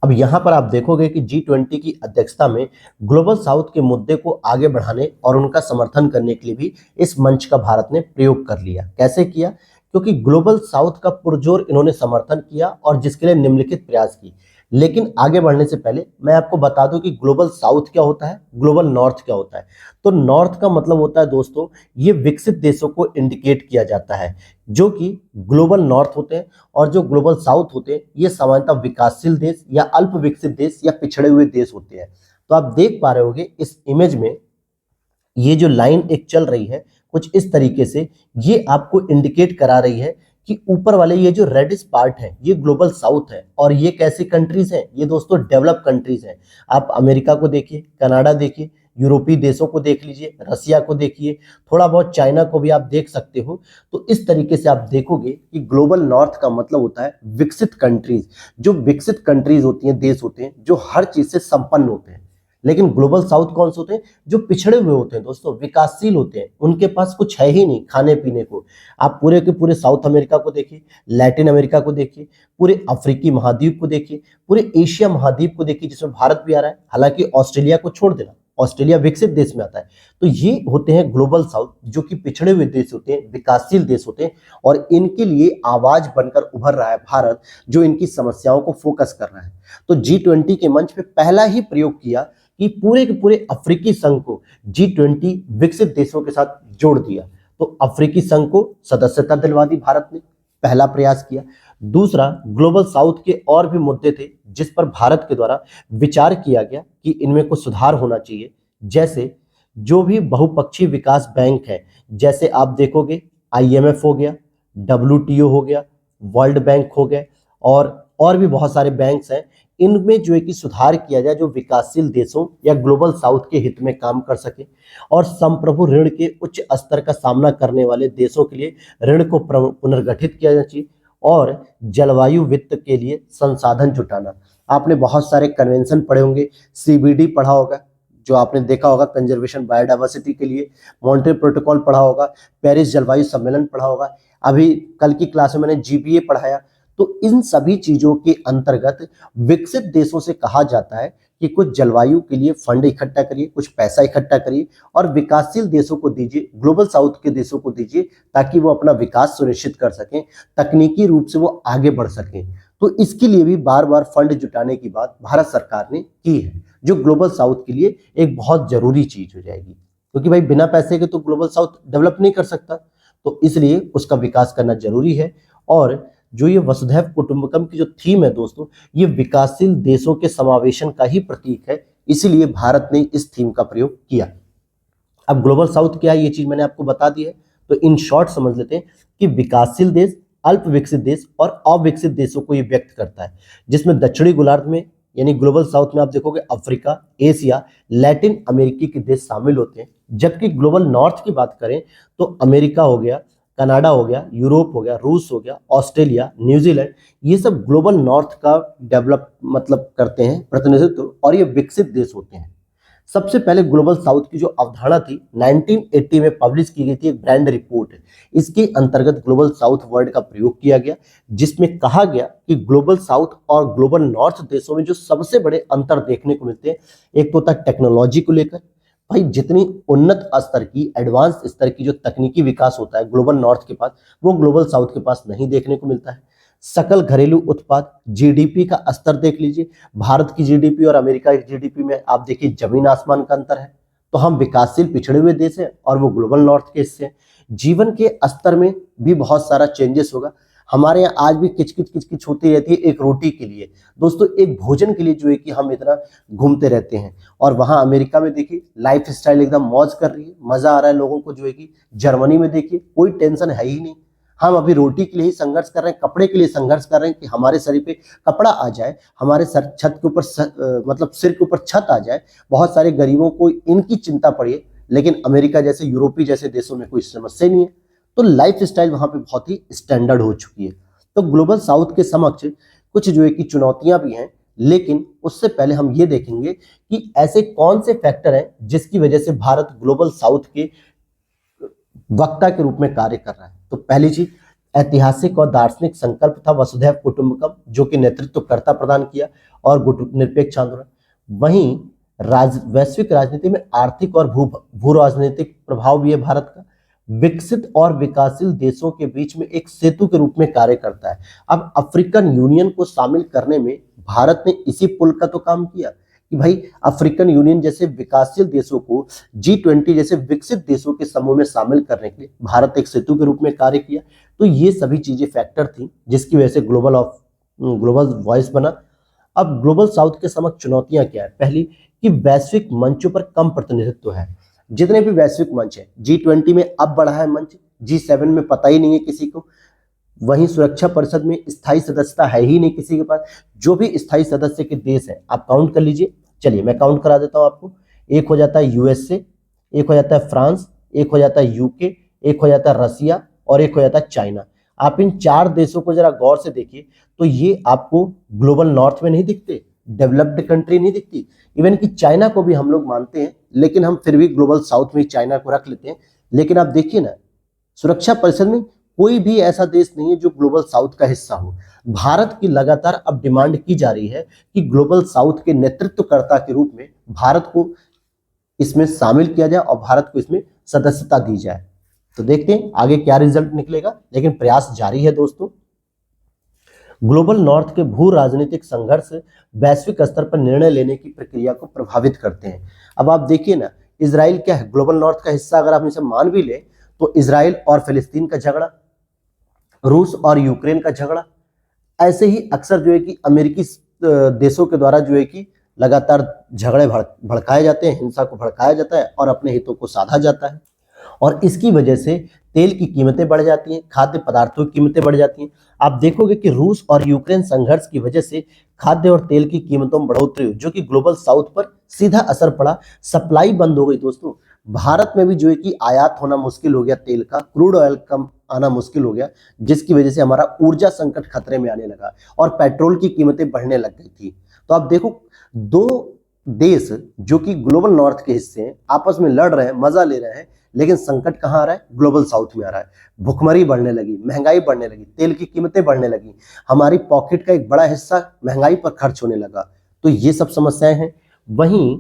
अब यहां पर आप देखोगे कि G20 की अध्यक्षता में ग्लोबल साउथ के मुद्दे को आगे बढ़ाने और उनका समर्थन करने के लिए भी इस मंच का भारत ने प्रयोग कर लिया। कैसे किया? क्योंकि ग्लोबल साउथ का पुरजोर इन्होंने समर्थन किया, और जिसके लिए निम्नलिखित प्रयास किए। लेकिन आगे बढ़ने से पहले मैं आपको बता दूं कि ग्लोबल साउथ क्या होता है, ग्लोबल नॉर्थ क्या होता है। तो नॉर्थ का मतलब होता है दोस्तों, ये विकसित देशों को इंडिकेट किया जाता है, जो कि ग्लोबल नॉर्थ होते हैं, और जो ग्लोबल साउथ होते हैं ये सामान्यतः विकासशील देश या अल्प विकसित देश या पिछड़े हुए देश होते हैं। तो आप देख पा रहे होंगे इस इमेज में ये जो लाइन एक चल रही है कुछ इस तरीके से, ये आपको इंडिकेट करा रही है कि ऊपर वाले ये जो रेडिश पार्ट है ये ग्लोबल साउथ है, और ये कैसी कंट्रीज हैं, ये दोस्तों डेवलप कंट्रीज हैं। आप अमेरिका को देखिए, कनाडा देखिए, यूरोपीय देशों को देख लीजिए, रसिया को देखिए, थोड़ा बहुत चाइना को भी आप देख सकते हो। तो इस तरीके से आप देखोगे कि ग्लोबल नॉर्थ का मतलब होता है विकसित कंट्रीज। जो विकसित कंट्रीज होती हैं, देश होते हैं जो हर चीज से संपन्न होते हैं, लेकिन ग्लोबल साउथ कौन से होते हैं? जो पिछड़े हुए होते हैं दोस्तों, विकासशील होते हैं, उनके पास कुछ है ही नहीं खाने पीने को। आप पूरे के पूरे साउथ अमेरिका को देखिए, लैटिन अमेरिका को देखिए, पूरे अफ्रीकी महाद्वीप को देखिए, पूरे एशिया महाद्वीप को देखिए, जिसमें भारत भी आ रहा है। हालांकि ऑस्ट्रेलिया को छोड़ देना, ऑस्ट्रेलिया विकसित देश में आता है। तो ये होते हैं ग्लोबल साउथ, जो कि पिछड़े हुए देश होते हैं, विकासशील देश होते हैं, और इनके लिए आवाज बनकर उभर रहा है भारत, जो इनकी समस्याओं को फोकस कर रहा है। तो G20 के मंच पे पहला ही प्रयोग किया कि पूरे के पूरे अफ्रीकी संघ को G20 विकसित देशों के साथ जोड़ दिया। तो अफ्रीकी संघ को सदस्यता दिलवा दी भारत ने, पहला प्रयास किया। दूसरा, ग्लोबल साउथ के और भी मुद्दे थे जिस पर भारत के द्वारा विचार किया गया कि इनमें कुछ सुधार होना चाहिए। जैसे जो भी बहुपक्षीय विकास बैंक है, जैसे आप देखोगे IMF हो गया, WTO हो गया, वर्ल्ड बैंक हो गया, और भी बहुत सारे बैंक्स हैं। इनमें जो है कि सुधार किया जाए, जो विकासशील देशों या ग्लोबल साउथ के हित में काम कर सके, और संप्रभु ऋण के उच्च स्तर का सामना करने वाले देशों के लिए ऋण को पुनर्गठित किया जाना चाहिए, और जलवायु वित्त के लिए संसाधन जुटाना। आपने बहुत सारे कन्वेंशन पढ़े होंगे, CBD पढ़ा होगा, जो आपने देखा होगा कंजर्वेशन बायोडाइवर्सिटी के लिए, मॉन्ट्रियल प्रोटोकॉल पढ़ा होगा, पेरिस जलवायु सम्मेलन पढ़ा होगा, अभी कल की क्लास में मैंने GPA पढ़ाया। तो इन सभी चीजों के अंतर्गत विकसित देशों से कहा जाता है कि कुछ जलवायु के लिए फंड इकट्ठा करिए, कुछ पैसा इकट्ठा करिए, और विकासशील देशों को दीजिए, ग्लोबल साउथ के देशों को दीजिए, ताकि वो अपना विकास सुनिश्चित कर सकें, तकनीकी रूप से वो आगे बढ़ सकें। तो इसके लिए भी बार बार फंड जुटाने की बात भारत सरकार ने की है, जो ग्लोबल साउथ के लिए एक बहुत जरूरी चीज हो जाएगी, क्योंकि भाई बिना पैसे के तो ग्लोबल साउथ डेवलप नहीं कर सकता। तो इसलिए उसका विकास करना जरूरी है। और जो ये वसुधैव कुटुंबकम की जो थीम है दोस्तों, ये विकासशील देशों के समावेशन का ही प्रतीक है, इसीलिए भारत ने इस थीम का प्रयोग किया। अब ग्लोबल साउथ क्या है, ये चीज मैंने आपको बता दी है। तो इन शॉर्ट समझ लेते हैं कि विकासशील देश, अल्प विकसित देश और अविकसित देशों को ये व्यक्त करता है, जिसमें दक्षिणी गोलार्ध में यानी ग्लोबल साउथ में आप देखोगे अफ्रीका, एशिया, लैटिन अमेरिकी के देश शामिल होते हैं। जबकि ग्लोबल नॉर्थ की बात करें तो अमेरिका हो गया, कनाडा हो गया, यूरोप हो गया, रूस हो गया, ऑस्ट्रेलिया, न्यूजीलैंड, ये सब ग्लोबल नॉर्थ का डेवलप करते हैं प्रतिनिधित्व, और ये विकसित देश होते हैं। सबसे पहले ग्लोबल साउथ की जो अवधारणा थी 1980 में पब्लिश की गई थी, एक ब्रांड रिपोर्ट। इसके अंतर्गत ग्लोबल साउथ वर्ड का प्रयोग किया गया, जिसमें कहा गया कि ग्लोबल साउथ और ग्लोबल नॉर्थ देशों में जो सबसे बड़े अंतर देखने को मिलते हैं, एक तो होता है टेक्नोलॉजी को लेकर। भाई जितनी उन्नत स्तर की, एडवांस स्तर की जो तकनीकी विकास होता है ग्लोबल नॉर्थ के पास, वो ग्लोबल साउथ के पास नहीं देखने को मिलता है। सकल घरेलू उत्पाद, GDP का स्तर देख लीजिए, भारत की GDP और अमेरिका की GDP में आप देखिए जमीन आसमान का अंतर है। तो हम विकासशील पिछड़े हुए देश हैं और वो ग्लोबल नॉर्थ के हिस्से हैं। जीवन के स्तर में भी बहुत सारा चेंजेस होगा। हमारे यहाँ आज भी किचकिच होती रहती है एक रोटी के लिए दोस्तों, एक भोजन के लिए जो है कि हम इतना घूमते रहते हैं। और वहाँ अमेरिका में देखिए लाइफ स्टाइल एकदम मौज कर रही है, मजा आ रहा है लोगों को जो है कि। जर्मनी में देखिए कोई टेंशन है ही नहीं। हम अभी रोटी के लिए ही संघर्ष कर रहे हैं, कपड़े के लिए संघर्ष कर रहे हैं कि हमारे शरीर पे कपड़ा आ जाए, हमारे सर छत के ऊपर मतलब सिर के ऊपर छत आ जाए। बहुत सारे गरीबों को इनकी चिंता पड़ी है, लेकिन अमेरिका जैसे, यूरोपीय जैसे देशों में कोई समस्या नहीं है। तो लाइफ स्टाइल वहां पे बहुत ही स्टैंडर्ड हो चुकी है। तो ग्लोबल साउथ के समक्ष कुछ जो है कि चुनौतियां भी हैं, लेकिन उससे पहले हम ये देखेंगे कि ऐसे कौन से फैक्टर हैं जिसकी वजह से भारत ग्लोबल साउथ के वक्ता के रूप में कार्य कर रहा है। तो पहली चीज, ऐतिहासिक और दार्शनिक संकल्प था वसुधैव कुटुंबकम, जो कि नेतृत्वकर्ता प्रदान किया, और निरपेक्ष आंदोलन। वहीं वैश्विक राजनीति में आर्थिक और भू राजनीतिक प्रभाव भी है भारत का। विकसित और विकासशील देशों के बीच में एक सेतु के रूप में कार्य करता है। अब अफ्रीकन यूनियन को शामिल करने में भारत ने इसी पुल का तो काम किया कि भाई अफ्रीकन यूनियन जैसे विकासशील देशों को G20 जैसे विकसित देशों के समूह में शामिल करने के लिए भारत एक सेतु के रूप में कार्य किया। तो ये सभी चीजें फैक्टर थी जिसकी वजह से ग्लोबल वॉइस बना। अब ग्लोबल साउथ के समक्ष चुनौतियां क्या है? पहली कि वैश्विक मंचों पर कम प्रतिनिधित्व है। जितने भी वैश्विक मंच है, G20 में अब बढ़ा है मंच, G7 में पता ही नहीं है किसी को। वहीं सुरक्षा परिषद में स्थायी सदस्यता है ही नहीं किसी के पास। जो भी स्थायी सदस्य के देश है आप काउंट कर लीजिए। चलिए मैं काउंट करा देता हूं आपको। एक हो जाता है USA, एक हो जाता है फ्रांस, एक हो जाता है UK, एक हो जाता है रसिया, और एक हो जाता है चाइना। आप इन 4 देशों को जरा गौर से देखिए तो ये आपको ग्लोबल नॉर्थ में नहीं दिखते, डेवलप्ड कंट्री नहीं दिखती। इवन कि चाइना को भी हम लोग मानते हैं, लेकिन हम फिर भी ग्लोबल साउथ में चाइना को रख लेते हैं। लेकिन आप देखिए ना, सुरक्षा परिषद में कोई भी ऐसा देश नहीं है जो ग्लोबल साउथ का हिस्सा हो। भारत की लगातार अब डिमांड की जा रही है कि ग्लोबल साउथ के नेतृत्वकर्ता के रूप में भारत को इसमें शामिल किया जाए और भारत को इसमें सदस्यता दी जाए। तो देखते हैं आगे क्या रिजल्ट निकलेगा, लेकिन प्रयास जारी है दोस्तों। ग्लोबल नॉर्थ के भू राजनीतिक संघर्ष वैश्विक स्तर पर निर्णय लेने की प्रक्रिया को प्रभावित करते हैं। अब आप देखिए ना, इजराइल क्या है, ग्लोबल नॉर्थ का हिस्सा अगर आप इसे मान भी ले तो इजराइल और फिलिस्तीन का झगड़ा, रूस और यूक्रेन का झगड़ा, ऐसे ही अक्सर जो है कि अमेरिकी देशों के द्वारा जो है कि लगातार झगड़े भड़काए जाते हैं, हिंसा को भड़काया जाता है और अपने हितों को साधा जाता है। और इसकी वजह से तेल की कीमतें बढ़ जाती हैं, खाद्य पदार्थों की कीमतें बढ़ जाती हैं। आप देखोगे कि रूस और यूक्रेन संघर्ष की वजह से खाद्य और तेल की कीमतों में बढ़ोतरी हुई, जो कि ग्लोबल साउथ पर सीधा असर पड़ा। सप्लाई बंद हो गई दोस्तों। भारत में भी जो है कि आयात होना मुश्किल हो गया, तेल का, क्रूड ऑयल कम आना मुश्किल हो गया, जिसकी वजह से हमारा ऊर्जा संकट खतरे में आने लगा और पेट्रोल की कीमतें बढ़ने लग गई थी। तो आप देखो, दो देश जो कि ग्लोबल नॉर्थ के हिस्से हैं आपस में लड़ रहे हैं, मजा ले रहे हैं, लेकिन संकट कहाँ आ रहा है? ग्लोबल साउथ में आ रहा है। भुखमरी बढ़ने लगी, महंगाई बढ़ने लगी, तेल की कीमतें बढ़ने लगी, हमारी पॉकेट का एक बड़ा हिस्सा महंगाई पर खर्च होने लगा। तो ये सब समस्याएं हैं। वहीं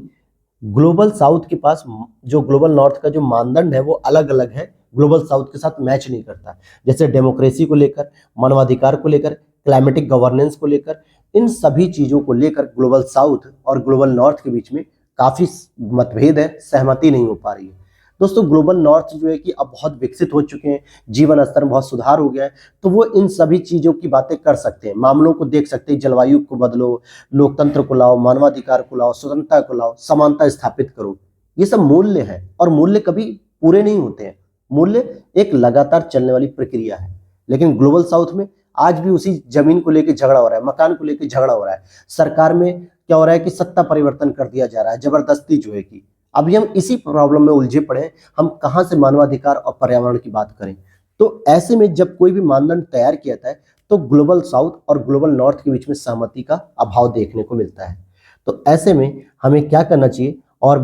ग्लोबल साउथ के पास जो ग्लोबल नॉर्थ का जो मानदंड है वो अलग अलग है, ग्लोबल साउथ के साथ मैच नहीं करता। जैसे डेमोक्रेसी को लेकर, मानवाधिकार को लेकर, क्लाइमेटिक गवर्नेंस को लेकर, इन सभी चीजों को लेकर ग्लोबल साउथ और ग्लोबल नॉर्थ के बीच में काफी मतभेद है, सहमति नहीं हो पा रही है। दोस्तों, ग्लोबल नॉर्थ जो है कि अब बहुत विकसित हो चुके हैं, जीवन स्तर में बहुत सुधार हो गया है, तो वो इन सभी चीजों की बातें कर सकते हैं, मामलों को देख सकते हैं। जलवायु को बदलो, लोकतंत्र को लाओ, मानवाधिकार को लाओ, स्वतंत्रता को लाओ, समानता स्थापित करो। ये सब मूल्य है और मूल्य कभी पूरे नहीं होते हैं। मूल्य एक लगातार चलने वाली प्रक्रिया है। लेकिन ग्लोबल साउथ में आज भी उसी जमीन को लेकर झगड़ा हो रहा है, मकान को लेकर झगड़ा हो रहा है। सरकार में क्या हो रहा है कि सत्ता परिवर्तन कर दिया जा रहा है, जबरदस्ती जो है कि अभी हम इसी प्रॉब्लम में उलझे पड़े हैं। हम कहां से मानवाधिकार और पर्यावरण की बात करें? तो ऐसे में जब कोई भी मानदंड तैयार किया जाता है तो ग्लोबल साउथ और ग्लोबल नॉर्थ के बीच में सहमति का अभाव देखने को मिलता है। तो ऐसे में हमें क्या करना चाहिए और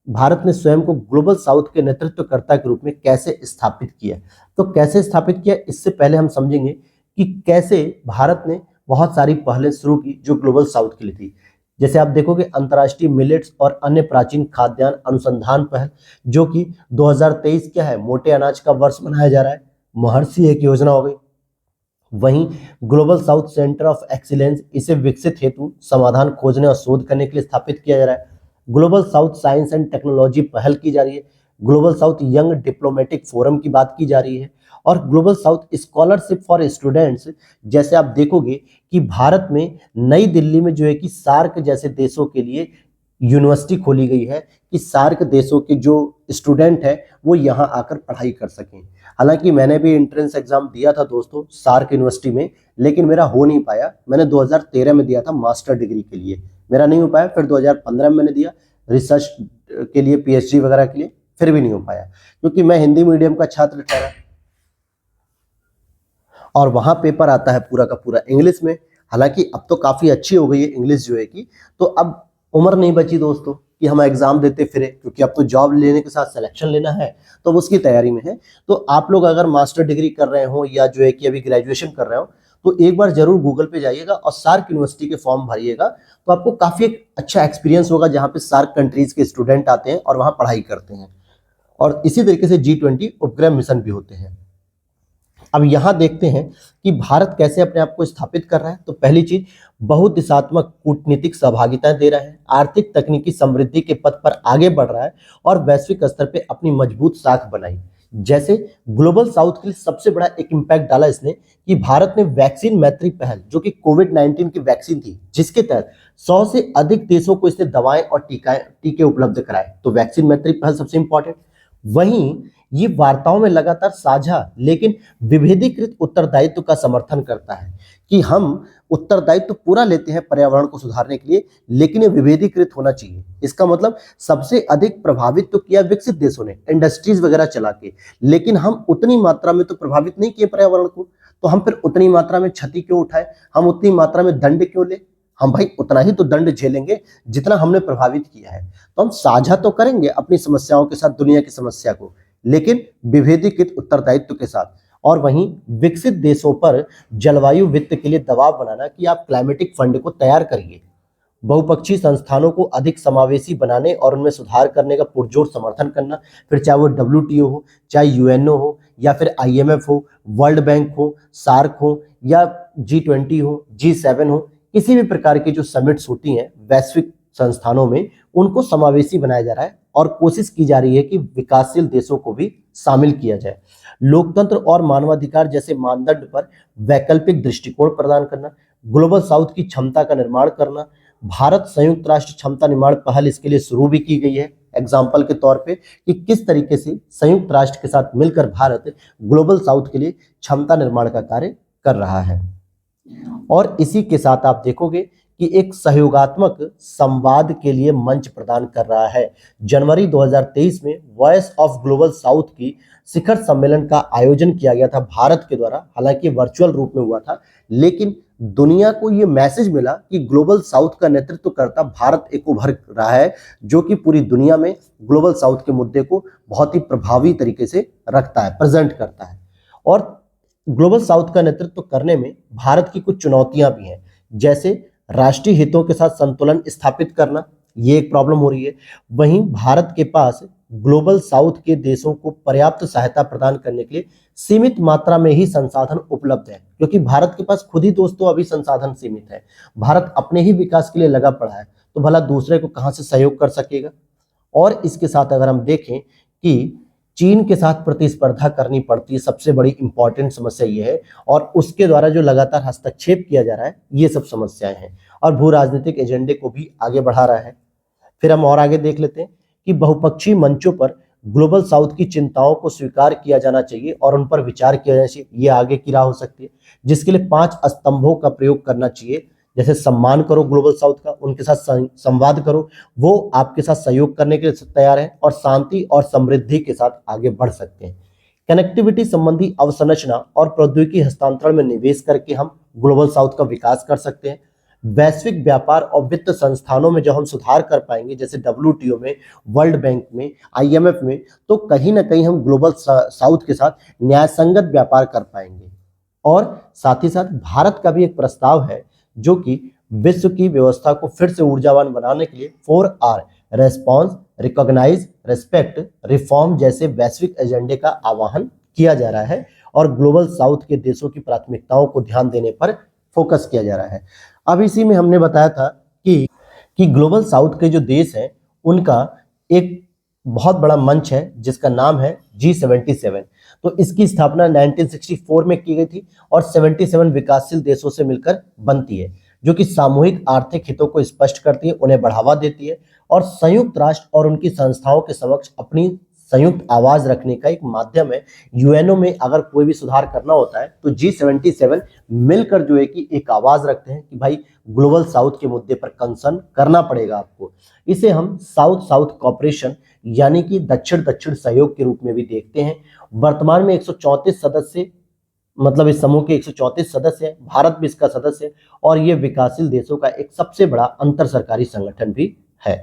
भारत ने स्वयं को ग्लोबल साउथ के नेतृत्वकर्ता के रूप में कैसे स्थापित किया? तो कैसे स्थापित किया, इससे पहले हम समझेंगे कि कैसे भारत ने बहुत सारी पहलें शुरू की जो ग्लोबल साउथ के लिए थी। जैसे आप देखोगे, अंतर्राष्ट्रीय मिलेट्स और अन्य प्राचीन खाद्यान्न अनुसंधान पहल, जो कि 2023 क्या है, मोटे अनाज का वर्ष मनाया जा रहा है। महर्षि एक योजना हो गई। वहीं global south centre of excellence, इसे विकसित हेतु समाधान खोजने और शोध करने के लिए स्थापित किया जा रहा है। Global south science and technology पहल की जा रही है। Global south young diplomatic forum की बात की जा रही है और global south scholarship for students. जैसे आप देखोगे कि भारत में नई दिल्ली में जो है कि सार्क जैसे देशों के लिए यूनिवर्सिटी खोली गई है कि सार्क देशों के जो स्टूडेंट है वो यहाँ आकर पढ़ाई कर सकें। हालांकि मैंने भी एंट्रेंस एग्जाम दिया था दोस्तों सार्क यूनिवर्सिटी में, लेकिन मेरा हो नहीं पाया। मैंने 2013 में दिया था मास्टर डिग्री के लिए, मेरा नहीं हो पाया। फिर 2015 में मैंने दिया रिसर्च के लिए, पीएचडी वगैरह के लिए, फिर भी नहीं हो पाया क्योंकि मैं हिंदी मीडियम का छात्र ठहरा और वहां पेपर आता है पूरा का पूरा इंग्लिश में। हालांकि अब तो काफी अच्छी हो गई है इंग्लिश जो है कि, तो अब उम्र नहीं बची दोस्तों कि हम एग्जाम देते फिरे, क्योंकि अब तो जॉब लेने के साथ सिलेक्शन लेना है, तो उसकी तैयारी में है। तो आप लोग अगर मास्टर डिग्री कर रहे हो या जो है कि अभी ग्रेजुएशन कर रहे हो, तो एक बार जरूर गूगल पे जाइएगा और सार्क यूनिवर्सिटी के फॉर्म भरिएगा, तो आपको काफी एक अच्छा एक्सपीरियंस होगा जहाँ पे सार्क कंट्रीज के स्टूडेंट आते हैं और वहाँ पढ़ाई करते हैं। और इसी तरीके से G20 उपग्रह मिशन भी होते हैं। अब यहां देखते हैं कि भारत कैसे अपने आप को स्थापित कर रहा है। तो पहली चीज, बहुदिशात्मक कूटनीतिक सहभागिताएं दे रहा है, आर्थिक तकनीकी समृद्धि के पथ पर आगे बढ़ रहा है और वैश्विक स्तर पे अपनी मजबूत साख बनाई। जैसे ग्लोबल साउथ के लिए सबसे बड़ा एक इम्पैक्ट डाला इसने कि भारत ने वैक्सीन मैत्री पहल, जो कि कोविड-19 की वैक्सीन थी, जिसके तहत 100 से अधिक देशों को इसने दवाएं और टीके उपलब्ध कराए। तो वैक्सीन मैत्री पहल सबसे इंपॉर्टेंट। वहीं ये वार्ताओं में लगातार साझा लेकिन विभेदीकृत उत्तरदायित्व का समर्थन करता है कि हम उत्तरदायित्व पूरा लेते हैं पर्यावरण को सुधारने के लिए, लेकिन ये विभेदीकृत होना चाहिए। इसका मतलब सबसे अधिक प्रभावित तो किया विकसित देशों ने इंडस्ट्रीज वगैरह चला के, लेकिन हम उतनी मात्रा में तो प्रभावित नहीं किए पर्यावरण को। तो हम फिर उतनी मात्रा में क्षति क्यों उठाए, हम उतनी मात्रा में दंड क्यों ले? हम भाई उतना ही तो दंड झेलेंगे जितना हमने प्रभावित किया है। तो हम साझा तो करेंगे अपनी समस्याओं के साथ दुनिया की समस्या को, लेकिन विभेदीकृत उत्तरदायित्व के साथ। और वहीं विकसित देशों पर जलवायु वित्त के लिए दबाव बनाना कि आप क्लाइमेटिक फंड को तैयार करिए, बहुपक्षीय संस्थानों को अधिक समावेशी बनाने और उनमें सुधार करने का पुरजोर समर्थन करना, फिर चाहे वो WTO हो, चाहे UNO हो, या फिर IMF हो, वर्ल्ड बैंक हो, सार्क हो, या G20 हो, G7 हो, किसी भी प्रकार की जो समिट्स होती हैं वैश्विक संस्थानों में, उनको समावेशी बनाया जा रहा है और कोशिश की जा रही है कि विकासशील देशों को भी शामिल किया जाए। लोकतंत्र और मानवाधिकार जैसे मानदंड पर वैकल्पिक दृष्टिकोण प्रदान करना, ग्लोबल साउथ की क्षमता का निर्माण करना। भारत संयुक्त राष्ट्र क्षमता निर्माण पहल इसके लिए शुरू भी की गई है, एग्जाम्पल के तौर पे कि किस तरीके से संयुक्त राष्ट्र के साथ मिलकर भारत ग्लोबल साउथ के लिए क्षमता निर्माण का कार्य कर रहा है। और इसी के साथ आप देखोगे कि एक सहयोगात्मक संवाद के लिए मंच प्रदान कर रहा है। जनवरी 2023 में वॉइस ऑफ ग्लोबल साउथ की शिखर सम्मेलन का आयोजन किया गया था भारत के द्वारा, हालांकि वर्चुअल रूप में हुआ था, लेकिन दुनिया को ये मैसेज मिला कि ग्लोबल साउथ का नेतृत्व करता भारत एक उभर रहा है, जो कि पूरी दुनिया में ग्लोबल साउथ के मुद्दे को बहुत ही प्रभावी तरीके से रखता है, प्रेजेंट करता है। और ग्लोबल साउथ का नेतृत्व करने में भारत की कुछ चुनौतियां भी हैं, जैसे राष्ट्रीय हितों के साथ संतुलन स्थापित करना, ये एक प्रॉब्लम हो रही है। वहीं भारत के पास ग्लोबल साउथ के देशों को पर्याप्त सहायता प्रदान करने के लिए सीमित मात्रा में ही संसाधन उपलब्ध है, क्योंकि भारत के पास खुद ही दोस्तों अभी संसाधन सीमित है। भारत अपने ही विकास के लिए लगा पड़ा है, तो भला दूसरे को कहां से सहयोग कर सकेगा। और इसके साथ अगर हम देखें कि चीन के साथ प्रतिस्पर्धा करनी पड़ती है, सबसे बड़ी इंपॉर्टेंट समस्या ये है, और उसके द्वारा जो लगातार हस्तक्षेप किया जा रहा है, ये सब समस्याएं हैं, और भू राजनीतिक एजेंडे को भी आगे बढ़ा रहा है। फिर हम और आगे देख लेते हैं कि बहुपक्षीय मंचों पर ग्लोबल साउथ की चिंताओं को स्वीकार किया जाना चाहिए और उन पर विचार किया जाना चाहिए, ये आगे की राह हो सकती है, जिसके लिए 5 स्तंभों का प्रयोग करना चाहिए। जैसे सम्मान करो ग्लोबल साउथ का, उनके साथ संवाद करो, वो आपके साथ सहयोग करने के लिए तैयार है और शांति और समृद्धि के साथ आगे बढ़ सकते हैं। कनेक्टिविटी संबंधी अवसंरचना और प्रौद्योगिकी हस्तांतरण में निवेश करके हम ग्लोबल साउथ का विकास कर सकते हैं। वैश्विक व्यापार और वित्त संस्थानों में जब हम सुधार कर पाएंगे, जैसे WTO में, वर्ल्ड बैंक में, IMF में, तो कहीं ना कहीं हम ग्लोबल साउथ के साथ न्यायसंगत व्यापार कर पाएंगे। और साथ ही साथ भारत का भी एक प्रस्ताव है जो कि विश्व की व्यवस्था को फिर से ऊर्जावान बनाने के लिए 4R response, recognise, respect, reform जैसे वैश्विक एजेंडे का आह्वान किया जा रहा है, और ग्लोबल साउथ के देशों की प्राथमिकताओं को ध्यान देने पर फोकस किया जा रहा है। अब इसी में हमने बताया था कि ग्लोबल साउथ के जो देश हैं उनका एक बहुत बड़ा मंच है जिसका नाम है G77। तो इसकी स्थापना 1964 में की गई थी और 77 विकासशील देशों से मिलकर बनती है, जो कि सामूहिक आर्थिक हितों को स्पष्ट करती है, उन्हें बढ़ावा देती है और संयुक्त राष्ट्र और उनकी संस्थाओं के समक्ष अपनी संयुक्त आवाज रखने का एक माध्यम है। UNO में अगर कोई भी सुधार करना होता है तो G77 मिलकर जो है कि एक आवाज रखते हैं कि भाई ग्लोबल साउथ के मुद्दे पर कंसर्न करना पड़ेगा आपको। इसे हम साउथ साउथ कॉपरेशन यानी कि दक्षिण दक्षिण सहयोग के रूप में भी देखते हैं। वर्तमान में 134 सदस्य, मतलब इस समूह के 134 सदस्य हैं, भारत भी इसका सदस्य है, और ये विकासशील देशों का एक सबसे बड़ा अंतर सरकारी संगठन भी है।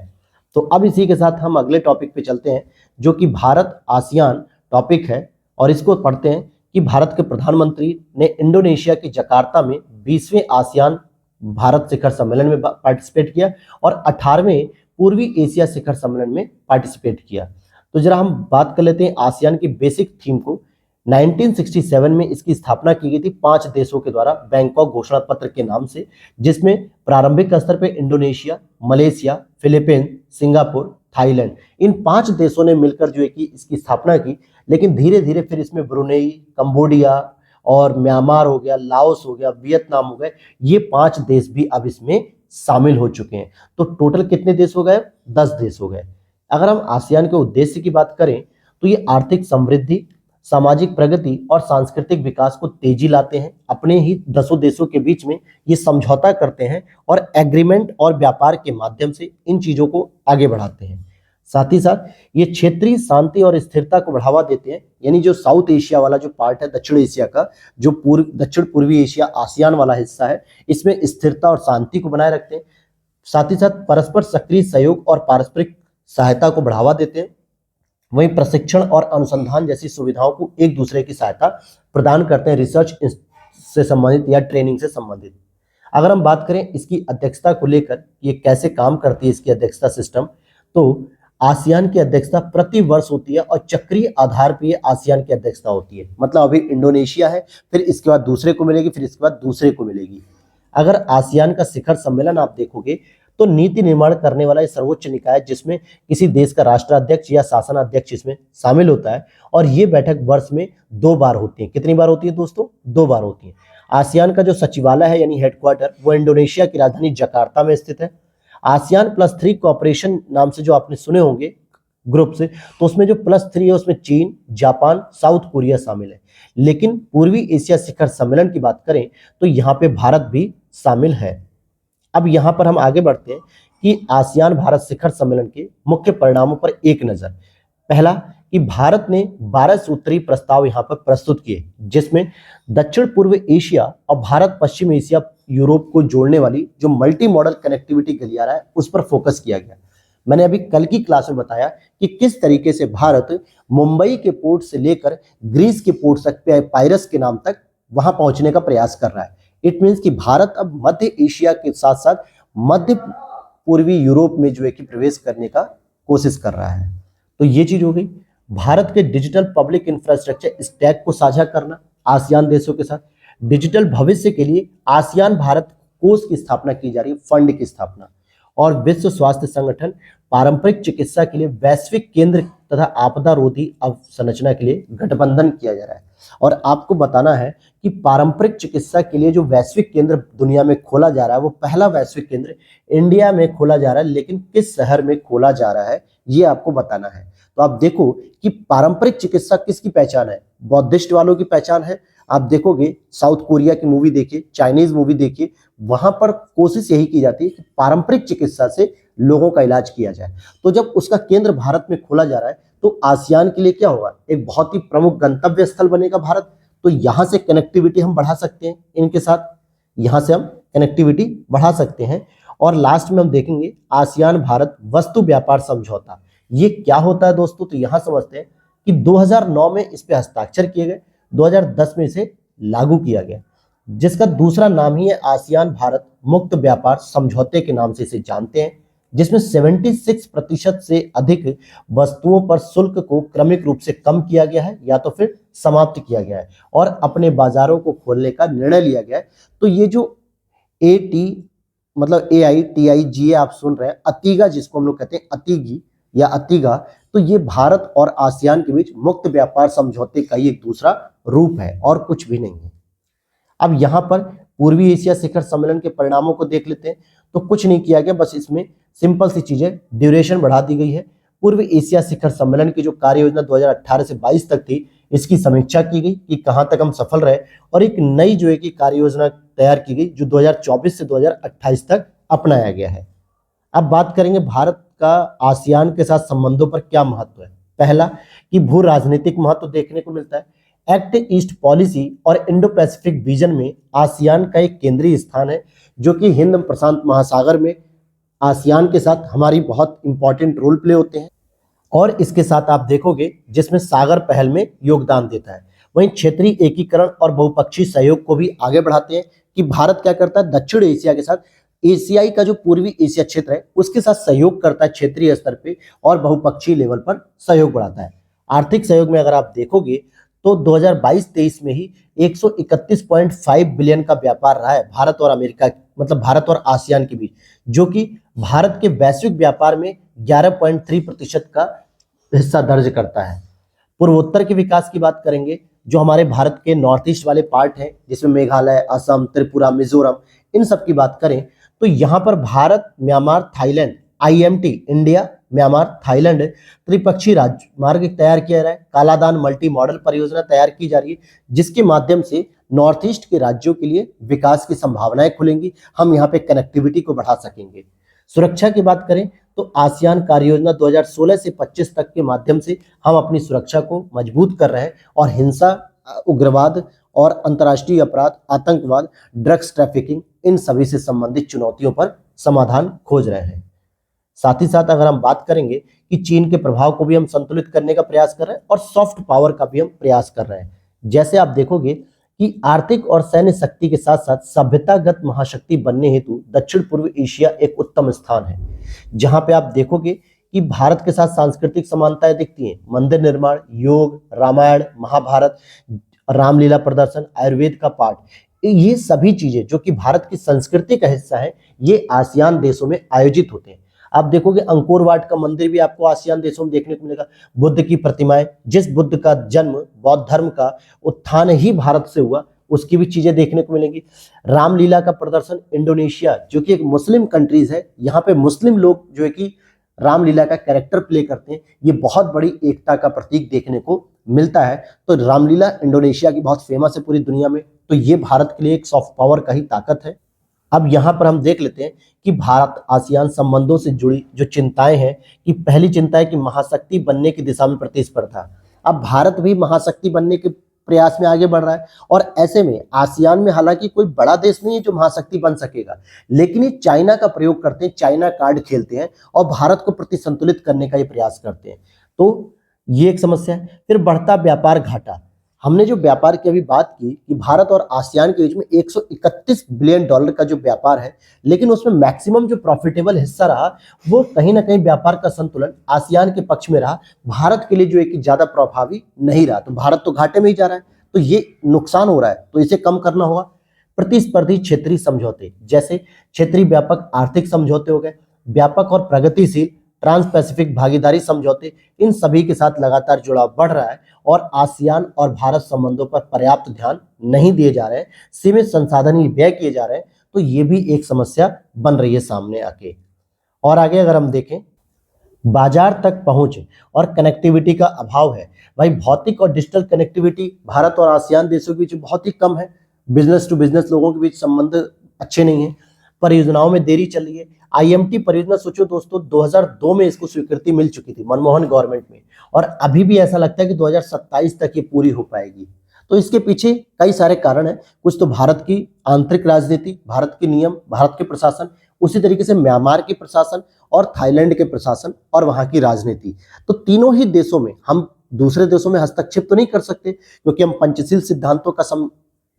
तो अब इसी के साथ हम अगले टॉपिक पे चलते हैं, जो कि भारत आसियान टॉपिक है, और इसको पढ़ते हैं कि भारत के प्रधानमंत्री ने इंडोनेशिया के जकार्ता में 20वें आसियान भारत शिखर सम्मेलन में पार्टिसिपेट किया और 18वें पूर्वी एशिया शिखर सम्मेलन में पार्टिसिपेट किया। तो जरा हम बात कर लेते हैं आसियान की बेसिक थीम को। 1967 में इसकी स्थापना की गई थी 5 देशों के द्वारा बैंकॉक घोषणा पत्र के नाम से, जिसमें प्रारंभिक स्तर पर Indonesia, Malaysia, Philippines, Singapore, Thailand, इन 5 देशों ने मिलकर जो है कि इसकी स्थापना की। लेकिन धीरे धीरे फिर इसमें ब्रुनेई, कंबोडिया और म्यांमार हो गया, लाओस हो गया, वियतनाम हो गए, ये 5 देश भी अब इसमें शामिल हो चुके हैं। तो टोटल कितने देश हो गए? 10 देश हो गए। अगर हम आसियान के उद्देश्य की बात करें तो ये आर्थिक समृद्धि, सामाजिक प्रगति और सांस्कृतिक विकास को तेजी लाते हैं। अपने ही 10 देशों के बीच में ये समझौता करते हैं और एग्रीमेंट और व्यापार के माध्यम से इन चीजों को आगे बढ़ाते हैं। साथ ही साथ ये क्षेत्रीय शांति और स्थिरता को बढ़ावा देते हैं, यानी जो साउथ एशिया वाला जो पार्ट है दक्षिण एशिया का, जो दक्षिण पूर्वी एशिया आसियान वाला हिस्सा है, इसमें स्थिरता और शांति को बनाए रखते हैं। साथ ही साथ परस्पर सक्रिय सहयोग और पारस्परिक सहायता को बढ़ावा देते हैं। वहीं प्रशिक्षण और अनुसंधान जैसी सुविधाओं को एक दूसरे की सहायता प्रदान करते हैं, रिसर्च से संबंधित या ट्रेनिंग से संबंधित। अगर हम बात करें इसकी अध्यक्षता को लेकर, ये कैसे काम करती है इसकी अध्यक्षता सिस्टम, तो आसियान की अध्यक्षता प्रति वर्ष होती है और चक्रीय आधार पर आसियान की अध्यक्षता होती है। मतलब अभी इंडोनेशिया है, फिर इसके बाद दूसरे को मिलेगी, फिर इसके बाद दूसरे को मिलेगी। अगर आसियान का शिखर सम्मेलन आप देखोगे तो नीति निर्माण करने वाला सर्वोच्च निकाय जिसमें किसी देश का राष्ट्राध्यक्ष या शासनाध्यक्ष इसमें शामिल होता है, और ये बैठक वर्ष में 2 बार होती है। कितनी बार होती है दोस्तों? 2 बार होती है। आसियान का जो सचिवालय है यानी हेडक्वार्टर, वो इंडोनेशिया की राजधानी जकार्ता में स्थित है। आसियान +3 कोऑपरेशन नाम से जो आपने सुने होंगे ग्रुप से, तो उसमें जो +3 है उसमें चीन, जापान, साउथ कोरिया शामिल है। लेकिन पूर्वी एशिया शिखर सम्मेलन की बात करें तो यहाँ पे भारत भी शामिल है। अब यहाँ पर हम आगे बढ़ते हैं कि आसियान भारत शिखर सम्मेलन के मुख्य परिणामों पर एक नजर। पहला कि भारत ने 12 सूत्री प्रस्ताव यहाँ पर प्रस्तुत किए, जिसमें दक्षिण पूर्व एशिया और भारत पश्चिम एशिया यूरोप को जोड़ने वाली जो मल्टी मॉडल कनेक्टिविटी गलियारा है उस पर फोकस किया गया। मैंने अभी कल की क्लास में बताया कि किस तरीके से भारत मुंबई के पोर्ट से लेकर ग्रीस के पोर्ट तक पायरस के नाम तक वहां पहुंचने का प्रयास कर रहा है। इट मीन्स कि भारत अब मध्य एशिया के साथ साथ मध्य पूर्वी यूरोप में जो है कि प्रवेश करने का कोशिश कर रहा है। तो ये चीज हो गई। भारत के डिजिटल पब्लिक इंफ्रास्ट्रक्चर स्टैक को साझा करना आसियान देशों के साथ। डिजिटल भविष्य के लिए आसियान भारत कोष की स्थापना की जा रही है, फंड की स्थापना। और विश्व स्वास्थ्य संगठन पारंपरिक चिकित्सा के लिए वैश्विक केंद्र तथा आपदा रोधी अवसंरचना के लिए गठबंधन किया जा रहा है। और आपको बताना है कि पारंपरिक चिकित्सा के लिए जो वैश्विक केंद्र दुनिया में खोला जा रहा है, वो पहला वैश्विक केंद्र इंडिया में खोला जा रहा है, लेकिन किस शहर में खोला जा रहा है ये आपको बताना है। तो आप देखो कि पारंपरिक चिकित्सा किसकी पहचान है? बौद्धिस्ट वालों की पहचान है। आप देखोगे साउथ कोरिया की मूवी देखिए, चाइनीज मूवी देखिए, वहां पर कोशिश यही की जाती है कि पारंपरिक चिकित्सा से लोगों का इलाज किया जाए। तो जब उसका केंद्र भारत में खोला जा रहा है तो आसियान के लिए क्या होगा? एक बहुत ही प्रमुख गंतव्य स्थल बनेगा भारत। तो यहां से कनेक्टिविटी हम बढ़ा सकते हैं, इनके साथ यहां से हम कनेक्टिविटी बढ़ा सकते हैं। और लास्ट में हम देखेंगे आसियान भारत वस्तु व्यापार समझौता। ये क्या होता है दोस्तों? तो यहां समझते हैं कि 2009 में इस पे हस्ताक्षर किए गए, 2010 में इसे लागू किया गया, जिसका दूसरा नाम ही है आसियान भारत मुक्त व्यापार समझौते के नाम से इसे जानते हैं, जिसमें 76% से अधिक वस्तुओं पर शुल्क को क्रमिक रूप से कम किया गया है या तो फिर समाप्त किया गया है और अपने बाजारों को खोलने का निर्णय लिया गया है। तो ये जो AITIGA आप सुन रहे हैं, अतीगा जिसको हम लोग कहते हैं, अतीगी या अतीगा, तो ये भारत और आसियान के बीच मुक्त व्यापार समझौते का ही एक दूसरा रूप है और कुछ भी नहीं है। अब यहाँ पर पूर्वी एशिया शिखर सम्मेलन के परिणामों को देख लेते हैं। तो कुछ नहीं किया गया, बस इसमें सिंपल सी चीजें, ड्यूरेशन बढ़ा दी गई है। पूर्व एशिया शिखर सम्मेलन की जो कार्य योजना 2018 से 22 तक थी, इसकी समीक्षा की गई कि कहां तक हम सफल रहे, और एक नई जो है कि कार्य योजना तैयार की गई जो 2024 से 2028 तक अपनाया गया है। अब बात करेंगे भारत का आसियान के साथ संबंधों पर क्या महत्व है। पहला कि भू राजनीतिक महत्व देखने को मिलता है। एक्ट ईस्ट पॉलिसी और इंडो पैसिफिक विजन में आसियान का एक केंद्रीय स्थान है, जो कि हिंद प्रशांत महासागर में आसियान के साथ हमारी बहुत इंपॉर्टेंट रोल प्ले होते हैं। और इसके साथ आप देखोगे जिसमें सागर पहल में योगदान देता है। वहीं क्षेत्रीय एकीकरण और बहुपक्षीय सहयोग को भी आगे बढ़ाते हैं कि भारत क्या करता है, दक्षिण एशिया के साथ एशियाई का जो पूर्वी एशिया क्षेत्र है उसके साथ सहयोग करता है क्षेत्रीय स्तर पे, और बहुपक्षीय लेवल पर सहयोग बढ़ाता है। आर्थिक सहयोग में अगर आप देखोगे तो 2022-23 में ही 131.5 बिलियन का व्यापार रहा है भारत और अमेरिका, मतलब भारत और आसियान के बीच, जो कि भारत के वैश्विक व्यापार में 11.3% का हिस्सा दर्ज करता है। पूर्वोत्तर के विकास की बात करेंगे, जो हमारे भारत के नॉर्थ ईस्ट वाले पार्ट हैं जिसमें मेघालय, असम, त्रिपुरा, मिजोरम, इन सब की बात करें तो यहाँ पर Bharat, Myanmar, Thailand, IMT India, Myanmar, Thailand त्रिपक्षीय राजमार्ग तैयार किया जा रहा है। कालादान मल्टी मॉडल परियोजना तैयार की जा रही है, जिसके माध्यम से नॉर्थ ईस्ट के राज्यों के लिए विकास की संभावनाएं खुलेंगी। हम यहाँ पे कनेक्टिविटी को बढ़ा सकेंगे। सुरक्षा की बात करें तो आसियान कार्य योजना 2016 से 25 तक के माध्यम से हम अपनी सुरक्षा को मजबूत कर रहे हैं और हिंसा, उग्रवाद और अंतर्राष्ट्रीय अपराध, आतंकवाद, ड्रग्स ट्रैफिकिंग, इन सभी से संबंधित चुनौतियों पर समाधान खोज रहे हैं। साथ ही साथ अगर हम बात करेंगे कि चीन के प्रभाव को भी हम संतुलित करने का प्रयास कर रहे हैं और सॉफ्ट पावर का भी हम प्रयास कर रहे हैं। जैसे आप देखोगे कि आर्थिक और सैन्य शक्ति के साथ साथ सभ्यतागत महाशक्ति बनने हेतु दक्षिण पूर्व एशिया एक उत्तम स्थान है, जहां पे आप देखोगे कि भारत के साथ सांस्कृतिक समानताएं दिखती हैं। मंदिर निर्माण, योग, रामायण, महाभारत, रामलीला प्रदर्शन, आयुर्वेद का पाठ, ये सभी चीजें जो कि भारत की संस्कृति का हिस्सा है, ये आसियान देशों में आयोजित होते हैं। आप देखोगे अंकोर वाट का मंदिर भी आपको आसियान देशों में देखने को मिलेगा। बुद्ध की प्रतिमाएं, जिस बुद्ध का जन्म, बौद्ध धर्म का उत्थान ही भारत से हुआ, उसकी भी चीजें देखने को मिलेंगी। रामलीला का प्रदर्शन, इंडोनेशिया जो कि एक मुस्लिम कंट्रीज है, यहाँ पे मुस्लिम लोग जो है कि रामलीला का कैरेक्टर प्ले करते हैं, ये बहुत बड़ी एकता का प्रतीक देखने को मिलता है। तो रामलीला इंडोनेशिया की बहुत फेमस है पूरी दुनिया में, तो ये भारत के लिए एक सॉफ्ट पावर का ही ताकत है। अब यहाँ पर हम देख लेते हैं कि भारत आसियान संबंधों से जुड़ी जो चिंताएं हैं, कि पहली चिंता है कि महाशक्ति बनने की दिशा में प्रतिस्पर्धा। अब भारत भी महाशक्ति बनने के प्रयास में आगे बढ़ रहा है और ऐसे में आसियान में हालांकि कोई बड़ा देश नहीं है जो महाशक्ति बन सकेगा, लेकिन ये चाइना का प्रयोग करते हैं, चाइना कार्ड खेलते हैं और भारत को प्रतिसंतुलित करने का ये प्रयास करते हैं। तो ये एक समस्या है। फिर बढ़ता व्यापार घाटा। हमने जो व्यापार की अभी बात की कि भारत और आसियान के बीच में 131 बिलियन डॉलर का जो व्यापार है, लेकिन उसमें मैक्सिमम जो प्रॉफिटेबल हिस्सा रहा वो कहीं ना कहीं व्यापार का संतुलन आसियान के पक्ष में रहा, भारत के लिए जो है कि ज्यादा प्रभावी नहीं रहा। तो भारत तो घाटे में ही जा रहा है, तो ये नुकसान हो रहा है, तो इसे कम करना होगा। प्रतिस्पर्धी क्षेत्रीय समझौते, जैसे क्षेत्रीय व्यापक आर्थिक समझौते हो गए, व्यापक और प्रगतिशील ट्रांस पैसिफिक भागीदारी समझौते, इन सभी के साथ लगातार जुड़ाव बढ़ रहा है और आसियान और भारत संबंधों पर पर्याप्त ध्यान नहीं दिए जा रहे हैं, सीमित संसाधन ही व्यय किए जा रहे हैं, तो ये भी एक समस्या बन रही है सामने आके। और आगे अगर हम देखें, बाजार तक पहुंच और कनेक्टिविटी का अभाव है। भाई भौतिक और डिजिटल कनेक्टिविटी भारत और आसियान देशों के बीच बहुत ही कम है। बिजनेस टू बिजनेस लोगों के बीच संबंध अच्छे नहीं है। परियोजनाओं में देरी चल रही है। आईएमटी परियोजना सोचो दोस्तों, 2002 में इसको स्वीकृति मिल चुकी थी मनमोहन गवर्नमेंट में, और अभी भी ऐसा लगता है कि 2027 तक ये पूरी हो पाएगी। तो इसके पीछे कई सारे कारण हैं। कुछ तो भारत की आंतरिक राजनीति, भारत के नियम, भारत के प्रशासन, उसी तरीके से म्यांमार के प्रशासन और थाईलैंड के प्रशासन और वहां की राजनीति। तो तीनों ही देशों में हम दूसरे देशों में हस्तक्षेप तो नहीं कर सकते, क्योंकि हम पंचशील सिद्धांतों का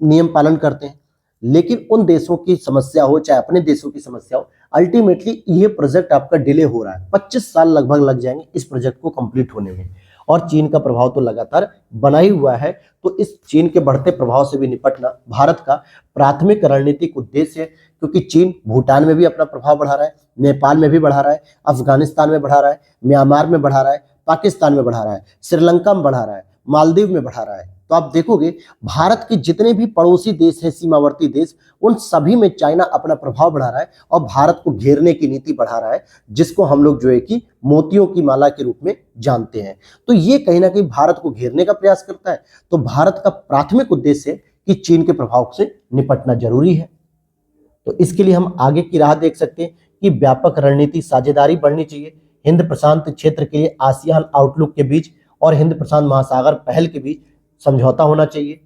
नियम पालन करते हैं, लेकिन उन देशों की समस्या हो चाहे अपने देशों की समस्या हो, अल्टीमेटली ये प्रोजेक्ट आपका डिले हो रहा है। 25 साल लगभग लग जाएंगे इस प्रोजेक्ट को कंप्लीट होने में, और चीन का प्रभाव तो लगातार बना ही हुआ है। तो इस चीन के बढ़ते प्रभाव से भी निपटना भारत का प्राथमिक रणनीतिक उद्देश्य है, क्योंकि चीन भूटान में भी अपना प्रभाव बढ़ा रहा है, नेपाल में भी बढ़ा रहा है, अफगानिस्तान में बढ़ा रहा है, म्यांमार में बढ़ा रहा है, पाकिस्तान में बढ़ा रहा है, श्रीलंका में बढ़ा रहा है, मालदीव में बढ़ा रहा है। तो आप देखोगे भारत के जितने भी पड़ोसी देश हैं, सीमावर्ती देश, उन सभी में चाइना अपना प्रभाव बढ़ा रहा है और भारत को घेरने की नीति बढ़ा रहा है, जिसको हम लोग जो है कि मोतियों की माला के रूप में जानते हैं। तो ये कहीं ना कहीं भारत को घेरने का प्रयास करता है। तो भारत का प्राथमिक उद्देश्य है कि चीन के प्रभाव से निपटना जरूरी है। तो इसके लिए हम आगे की राह देख सकते हैं कि व्यापक रणनीति साझेदारी बढ़नी चाहिए। हिंद प्रशांत क्षेत्र के लिए आसियान आउटलुक के बीच और हिंद प्रशांत महासागर पहल के बीच समझौता होना चाहिए।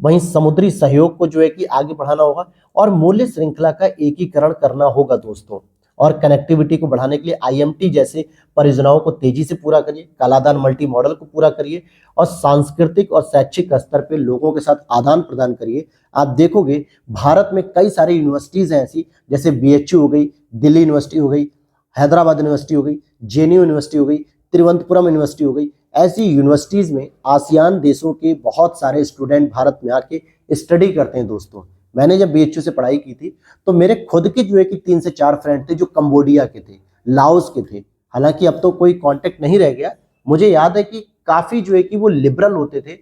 वहीं समुद्री सहयोग को जो है कि आगे बढ़ाना होगा और मूल्य श्रृंखला का एकीकरण करना होगा दोस्तों। और कनेक्टिविटी को बढ़ाने के लिए आईएमटी जैसे परियोजनाओं को तेजी से पूरा करिए, कालादान मल्टी मॉडल को पूरा करिए और सांस्कृतिक और शैक्षिक स्तर पे लोगों के साथ आदान प्रदान करिए। आप देखोगे भारत में कई सारी यूनिवर्सिटीज हैं ऐसी, जैसे बीएचयू हो गई, दिल्ली यूनिवर्सिटी हो गई, हैदराबाद यूनिवर्सिटी हो गई, जेएनयू यूनिवर्सिटी हो गई, तिरुवनंतपुरम यूनिवर्सिटी हो गई। ऐसी यूनिवर्सिटीज में आसियान देशों के बहुत सारे स्टूडेंट भारत में आके स्टडी करते हैं दोस्तों। मैंने जब बीएचयू से पढ़ाई की थी तो मेरे खुद के जो है कि 3 से 4 फ्रेंड थे जो कंबोडिया के थे, लाओस के थे। हालांकि अब तो कोई कांटेक्ट नहीं रह गया। मुझे याद है कि काफी जो है कि वो लिबरल होते थे।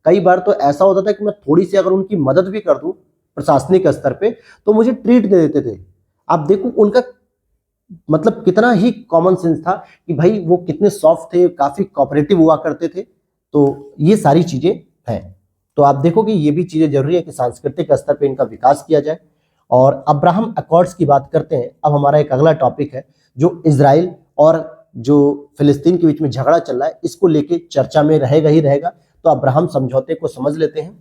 कई बार तो ऐसा होता था कि मैं थोड़ी सी अगर उनकी मदद भी कर दूं प्रशासनिक स्तर पे तो मुझे ट्रीट दे देते थे। आप देखो उनका मतलब कितना ही कॉमन सेंस था कि भाई वो कितने सॉफ्ट थे, काफी कोऑपरेटिव हुआ करते थे। तो ये सारी चीजें हैं। तो आप देखो कि ये भी चीजें जरूरी है कि सांस्कृतिक स्तर पे इनका विकास किया जाए। और अब्राहम अकॉर्ड्स की बात करते हैं। अब हमारा एक अगला टॉपिक है जो इजराइल और जो फिलिस्तीन के बीच में झगड़ा चल रहा है, इसको लेके चर्चा में रहेगा ही रहेगा। तो अब्राहम समझौते को समझ लेते हैं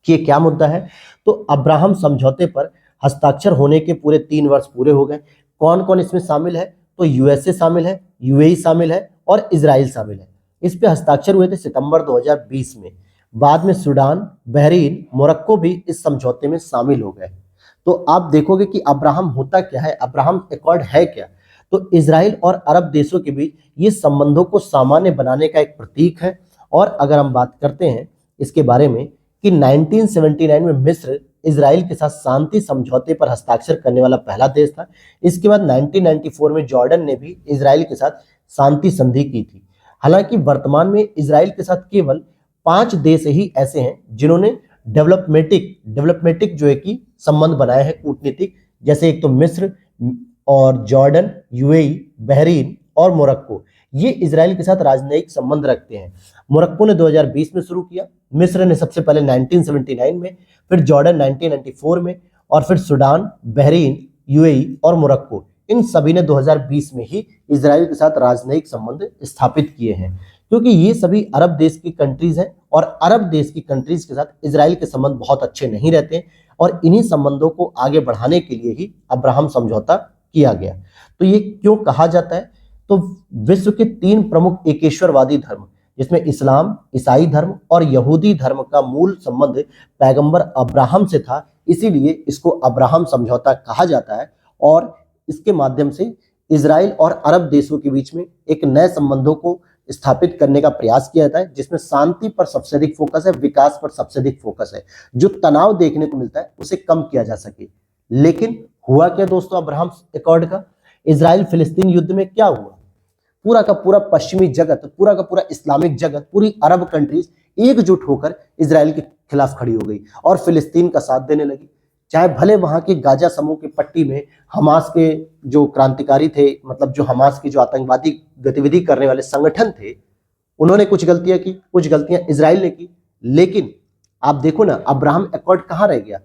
कि ये क्या मुद्दा है। तो अब्राहम समझौते पर हस्ताक्षर होने के पूरे 3 वर्ष पूरे हो गए। कौन कौन इसमें शामिल है? तो यूएसए शामिल है, यूएई शामिल है और इजराइल शामिल है। इस पे हस्ताक्षर हुए थे सितंबर 2020 में। बाद में सूडान, बहरीन, मोरक्को भी इस समझौते में शामिल हो गए। तो आप देखोगे कि अब्राहम होता क्या है, अब्राहम अकॉर्ड है क्या। तो इजराइल और अरब देशों के बीच ये संबंधों को सामान्य बनाने का एक प्रतीक है। और अगर हम बात करते हैं इसके बारे में कि 1979 में मिस्र इजराइल के साथ शांति समझौते पर हस्ताक्षर करने वाला पहला देश था। इसके बाद 1994 में जॉर्डन ने भी इजराइल के साथ शांति संधि की थी। हालांकि वर्तमान में इजराइल के साथ केवल 5 देश ही ऐसे हैं जिन्होंने डेवलपमेटिक जो है कि संबंध बनाए हैं कूटनीतिक, जैसे एक तो मिस्र और जॉर्डन, यूएई, बहरीन और मोरक्को। ये इजराइल के साथ राजनयिक संबंध रखते हैं। मोरक्को ने 2020 में शुरू किया, मिस्र ने सबसे पहले 1979 में, फिर जॉर्डन 1994 में और फिर सूडान, बहरीन, यूएई और मोरक्को, इन सभी ने 2020 में ही इजराइल के साथ राजनयिक संबंध स्थापित किए हैं। क्योंकि ये सभी अरब देश की कंट्रीज हैं और अरब देश की कंट्रीज के साथ इजराइल के संबंध बहुत अच्छे नहीं रहते और इन्हीं संबंधों को आगे बढ़ाने के लिए ही अब्राहम समझौता किया गया। तो ये क्यों कहा जाता है? तो विश्व के 3 प्रमुख एकेश्वरवादी धर्म, जिसमें इस्लाम, ईसाई धर्म और यहूदी धर्म का मूल संबंध पैगंबर अब्राहम से था, इसीलिए इसको अब्राहम समझौता कहा जाता है। और इसके माध्यम से इजराइल और अरब देशों के बीच में एक नए संबंधों को स्थापित करने का प्रयास किया जाता है, जिसमें शांति पर सबसे अधिक फोकस है, विकास पर सबसे अधिक फोकस है। जो तनाव देखने को मिलता है उसे कम किया जा सके। लेकिन हुआ क्या दोस्तों अब्राहम अकॉर्ड का? इजराइल फिलिस्तीन युद्ध में क्या हुआ? पूरा का पूरा पश्चिमी जगत, पूरा का पूरा इस्लामिक जगत, पूरी अरब कंट्रीज एकजुट होकर इजराइल के खिलाफ खड़ी हो गई और फिलिस्तीन का साथ देने लगी। चाहे भले वहां के गाजा समूह की पट्टी में हमास के जो क्रांतिकारी थे, मतलब जो हमास की जो आतंकवादी गतिविधि करने वाले संगठन थे, उन्होंने कुछ गलतियां की, कुछ गलतियां इजराइल ने की। लेकिन आप देखो ना, अब्राहम अकॉर्ड कहां रह गया?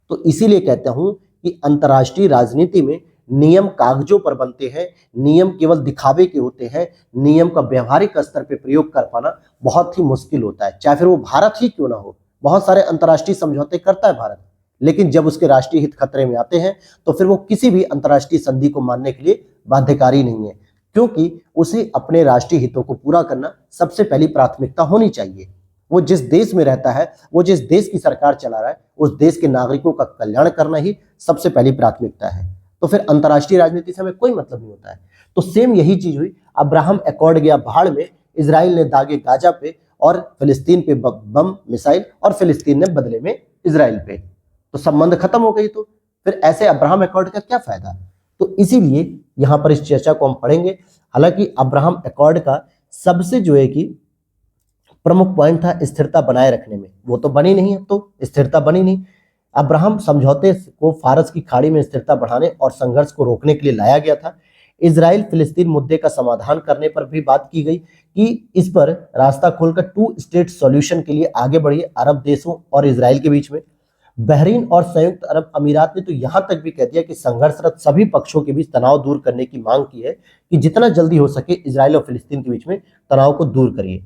तो इसीलिए कहता हूं कि अंतर्राष्ट्रीय राजनीति में नियम कागजों पर बनते हैं, नियम केवल दिखावे के होते हैं। नियम का व्यवहारिक स्तर पर प्रयोग कर पाना बहुत ही मुश्किल होता है, चाहे फिर वो भारत ही क्यों ना हो। बहुत सारे अंतर्राष्ट्रीय समझौते करता है भारत, लेकिन जब उसके राष्ट्रीय हित खतरे में आते हैं तो फिर वो किसी भी अंतर्राष्ट्रीय संधि को मानने के लिए बाध्यकारी नहीं है, क्योंकि उसे अपने राष्ट्रीय हितों को पूरा करना सबसे पहली प्राथमिकता होनी चाहिए। वो जिस देश में रहता है, वो जिस देश की सरकार चला रहा है, उस देश के नागरिकों का कल्याण करना ही सबसे पहली प्राथमिकता है। तो फिर अंतर्राष्ट्रीय राजनीति से हमें कोई मतलब नहीं होता है। तो सेम यही चीज हुई, अब्राहम अकॉर्ड गया भाड़ में, इजराइल ने दागे गाजा पे और फिलिस्तीन पे बम मिसाइल, और फिलिस्तीन ने बदले में इजराइल पे, तो संबंध खत्म हो गई। तो फिर ऐसे अब्राहम अकॉर्ड का क्या फायदा? तो इसीलिए यहां पर इस चर्चा को हम पढ़ेंगे। हालांकि अब्राहम अकॉर्ड का सबसे जो है कि प्रमुख पॉइंट था स्थिरता बनाए रखने में, वो तो बनी नहीं है, तो स्थिरता बनी नहीं। अब्राहम समझौते को फारस की खाड़ी में स्थिरता बढ़ाने और संघर्ष को रोकने के लिए लाया गया था। इजराइल फिलिस्तीन मुद्दे का समाधान करने पर भी बात की गई कि इस पर रास्ता खोलकर 2 स्टेट सॉल्यूशन के लिए आगे बढ़िए अरब देशों और इजराइल के बीच में। बहरीन और संयुक्त अरब अमीरात ने तो यहां तक भी कह दिया कि संघर्षरत सभी पक्षों के बीच तनाव दूर करने की मांग की है कि जितना जल्दी हो सके इजराइल और फिलिस्तीन के बीच में तनाव को दूर करिए।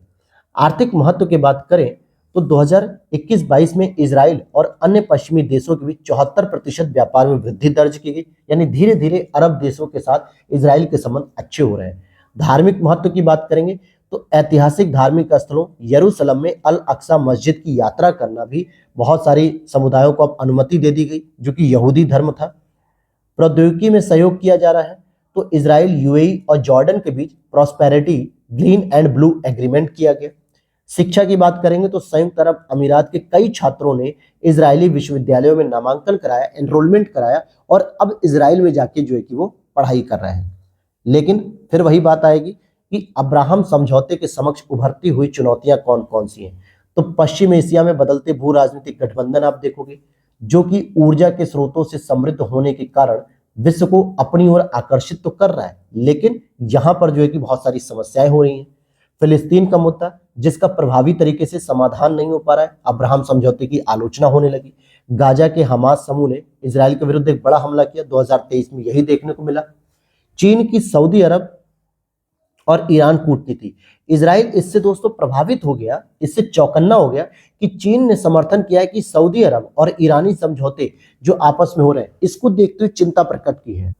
आर्थिक महत्व की बात करें तो 2021-22 में इजराइल और अन्य पश्चिमी देशों के बीच 74% व्यापार में वृद्धि दर्ज की गई, यानी धीरे धीरे अरब देशों के साथ इजराइल के संबंध अच्छे हो रहे हैं। धार्मिक महत्व की बात करेंगे तो ऐतिहासिक धार्मिक स्थलों यरूशलेम में अल अक्सा मस्जिद की यात्रा करना भी बहुत सारी समुदायों को अब अनुमति दे दी गई, जो कि यहूदी धर्म था। प्रौद्योगिकी में सहयोग किया जा रहा है, तो इजराइल, यूएई और जॉर्डन के बीच prosperity green and blue agreement किया गया। शिक्षा की बात करेंगे तो संयुक्त अरब अमीरात के कई छात्रों ने इजरायली विश्वविद्यालयों में नामांकन कराया, एनरोलमेंट कराया और अब इजराइल में जाके जो है कि वो पढ़ाई कर रहे हैं। लेकिन फिर वही बात आएगी कि अब्राहम समझौते के समक्ष उभरती हुई चुनौतियां कौन कौन सी हैं। तो पश्चिम एशिया में बदलते भू राजनीतिक गठबंधन आप देखोगे, जो कि ऊर्जा के स्रोतों से समृद्ध होने के कारण विश्व को अपनी ओर आकर्षित तो कर रहा है, लेकिन यहां पर जो है कि बहुत सारी समस्याएं हो रही हैं। फिलिस्तीन का मुद्दा जिसका प्रभावी तरीके से समाधान नहीं हो पा रहा है, अब्राहम समझौते की आलोचना होने लगी। गाजा के हमास समूह ने इजराइल के विरुद्ध एक बड़ा हमला किया। 2023 में यही देखने को मिला। चीन की सऊदी अरब और ईरान कूटनीति, इजराइल इससे दोस्तों प्रभावित हो गया, इससे चौकन्ना हो गया कि चीन ने समर्थन किया है कि सऊदी अरब और ईरानी समझौते जो आपस में हो रहे हैं, इसको देखते हुए चिंता प्रकट की है,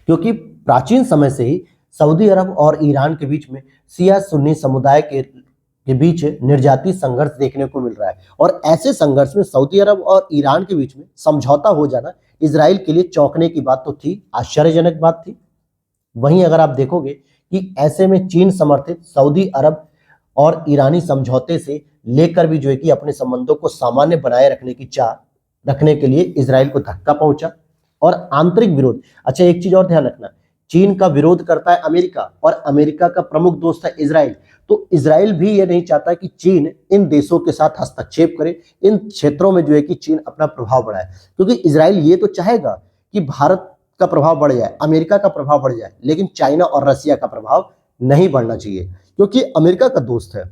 क्योंकि प्राचीन समय से ही सऊदी अरब और ईरान के बीच में शिया सुन्नी समुदाय के बीच निर्जातीय संघर्ष देखने को मिल रहा है। और ऐसे संघर्ष में सऊदी अरब और ईरान के बीच में समझौता हो जाना इजराइल के लिए चौंकने की बात तो थी, आश्चर्यजनक बात थी। वहीं अगर आप देखोगे कि ऐसे में चीन समर्थित सऊदी अरब और ईरानी समझौते से लेकर भी जो है कि अपने संबंधों को सामान्य बनाए रखने की चाह रखने के लिए इजराइल को धक्का पहुंचा। और आंतरिक विरोध, अच्छा एक चीज और ध्यान रखना, चीन का विरोध करता है अमेरिका और अमेरिका का प्रमुख दोस्त है इजराइल। तो इजराइल भी ये नहीं चाहता कि चीन इन देशों के साथ हस्तक्षेप करे, इन क्षेत्रों में जो है कि चीन अपना प्रभाव बढ़ाए, क्योंकि इजराइल ये तो चाहेगा कि भारत का प्रभाव बढ़ जाए, अमेरिका का प्रभाव बढ़ जाए, लेकिन चाइना और रसिया का प्रभाव नहीं बढ़ना चाहिए, क्योंकि अमेरिका का दोस्त है।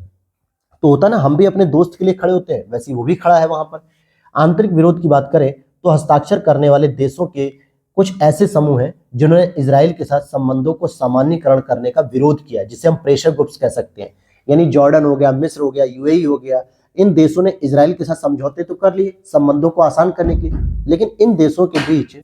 तो होता ना, हम भी अपने दोस्त के लिए खड़े होते हैं, वैसे वो भी खड़ा है वहां पर। आंतरिक विरोध की बात करें तो हस्ताक्षर करने वाले देशों के कुछ ऐसे समूह हैं जिन्होंने इजराइल के साथ संबंधों को सामान्यकरण करने का विरोध किया, जिसे हम प्रेशर ग्रुप्स कह सकते हैं। यानी जॉर्डन हो गया, मिस्र हो गया, यूएई हो गया, इन देशों ने इजराइल के साथ समझौते तो कर लिए संबंधों को आसान करने के लिए, लेकिन इन देशों के बीच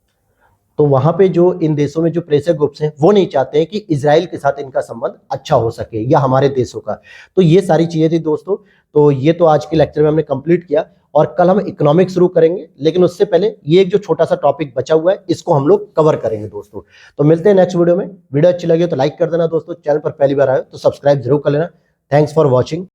तो वहां पे जो इन देशों में जो प्रेशर ग्रुप्स हैं वो नहीं चाहते हैं कि इजराइल के साथ इनका संबंध अच्छा हो सके या हमारे देशों का। तो ये सारी चीजें थी दोस्तों। तो ये तो आज के लेक्चर में हमने कंप्लीट किया और कल हम इकोनॉमिक्स शुरू करेंगे, लेकिन उससे पहले ये एक जो छोटा सा टॉपिक बचा हुआ है इसको हम लोग कवर करेंगे दोस्तों। तो मिलते हैं नेक्स्ट वीडियो में। वीडियो अच्छी लगी तो लाइक कर देना दोस्तों, चैनल पर पहली बार आए तो सब्सक्राइब जरूर कर लेना। Thanks for watching.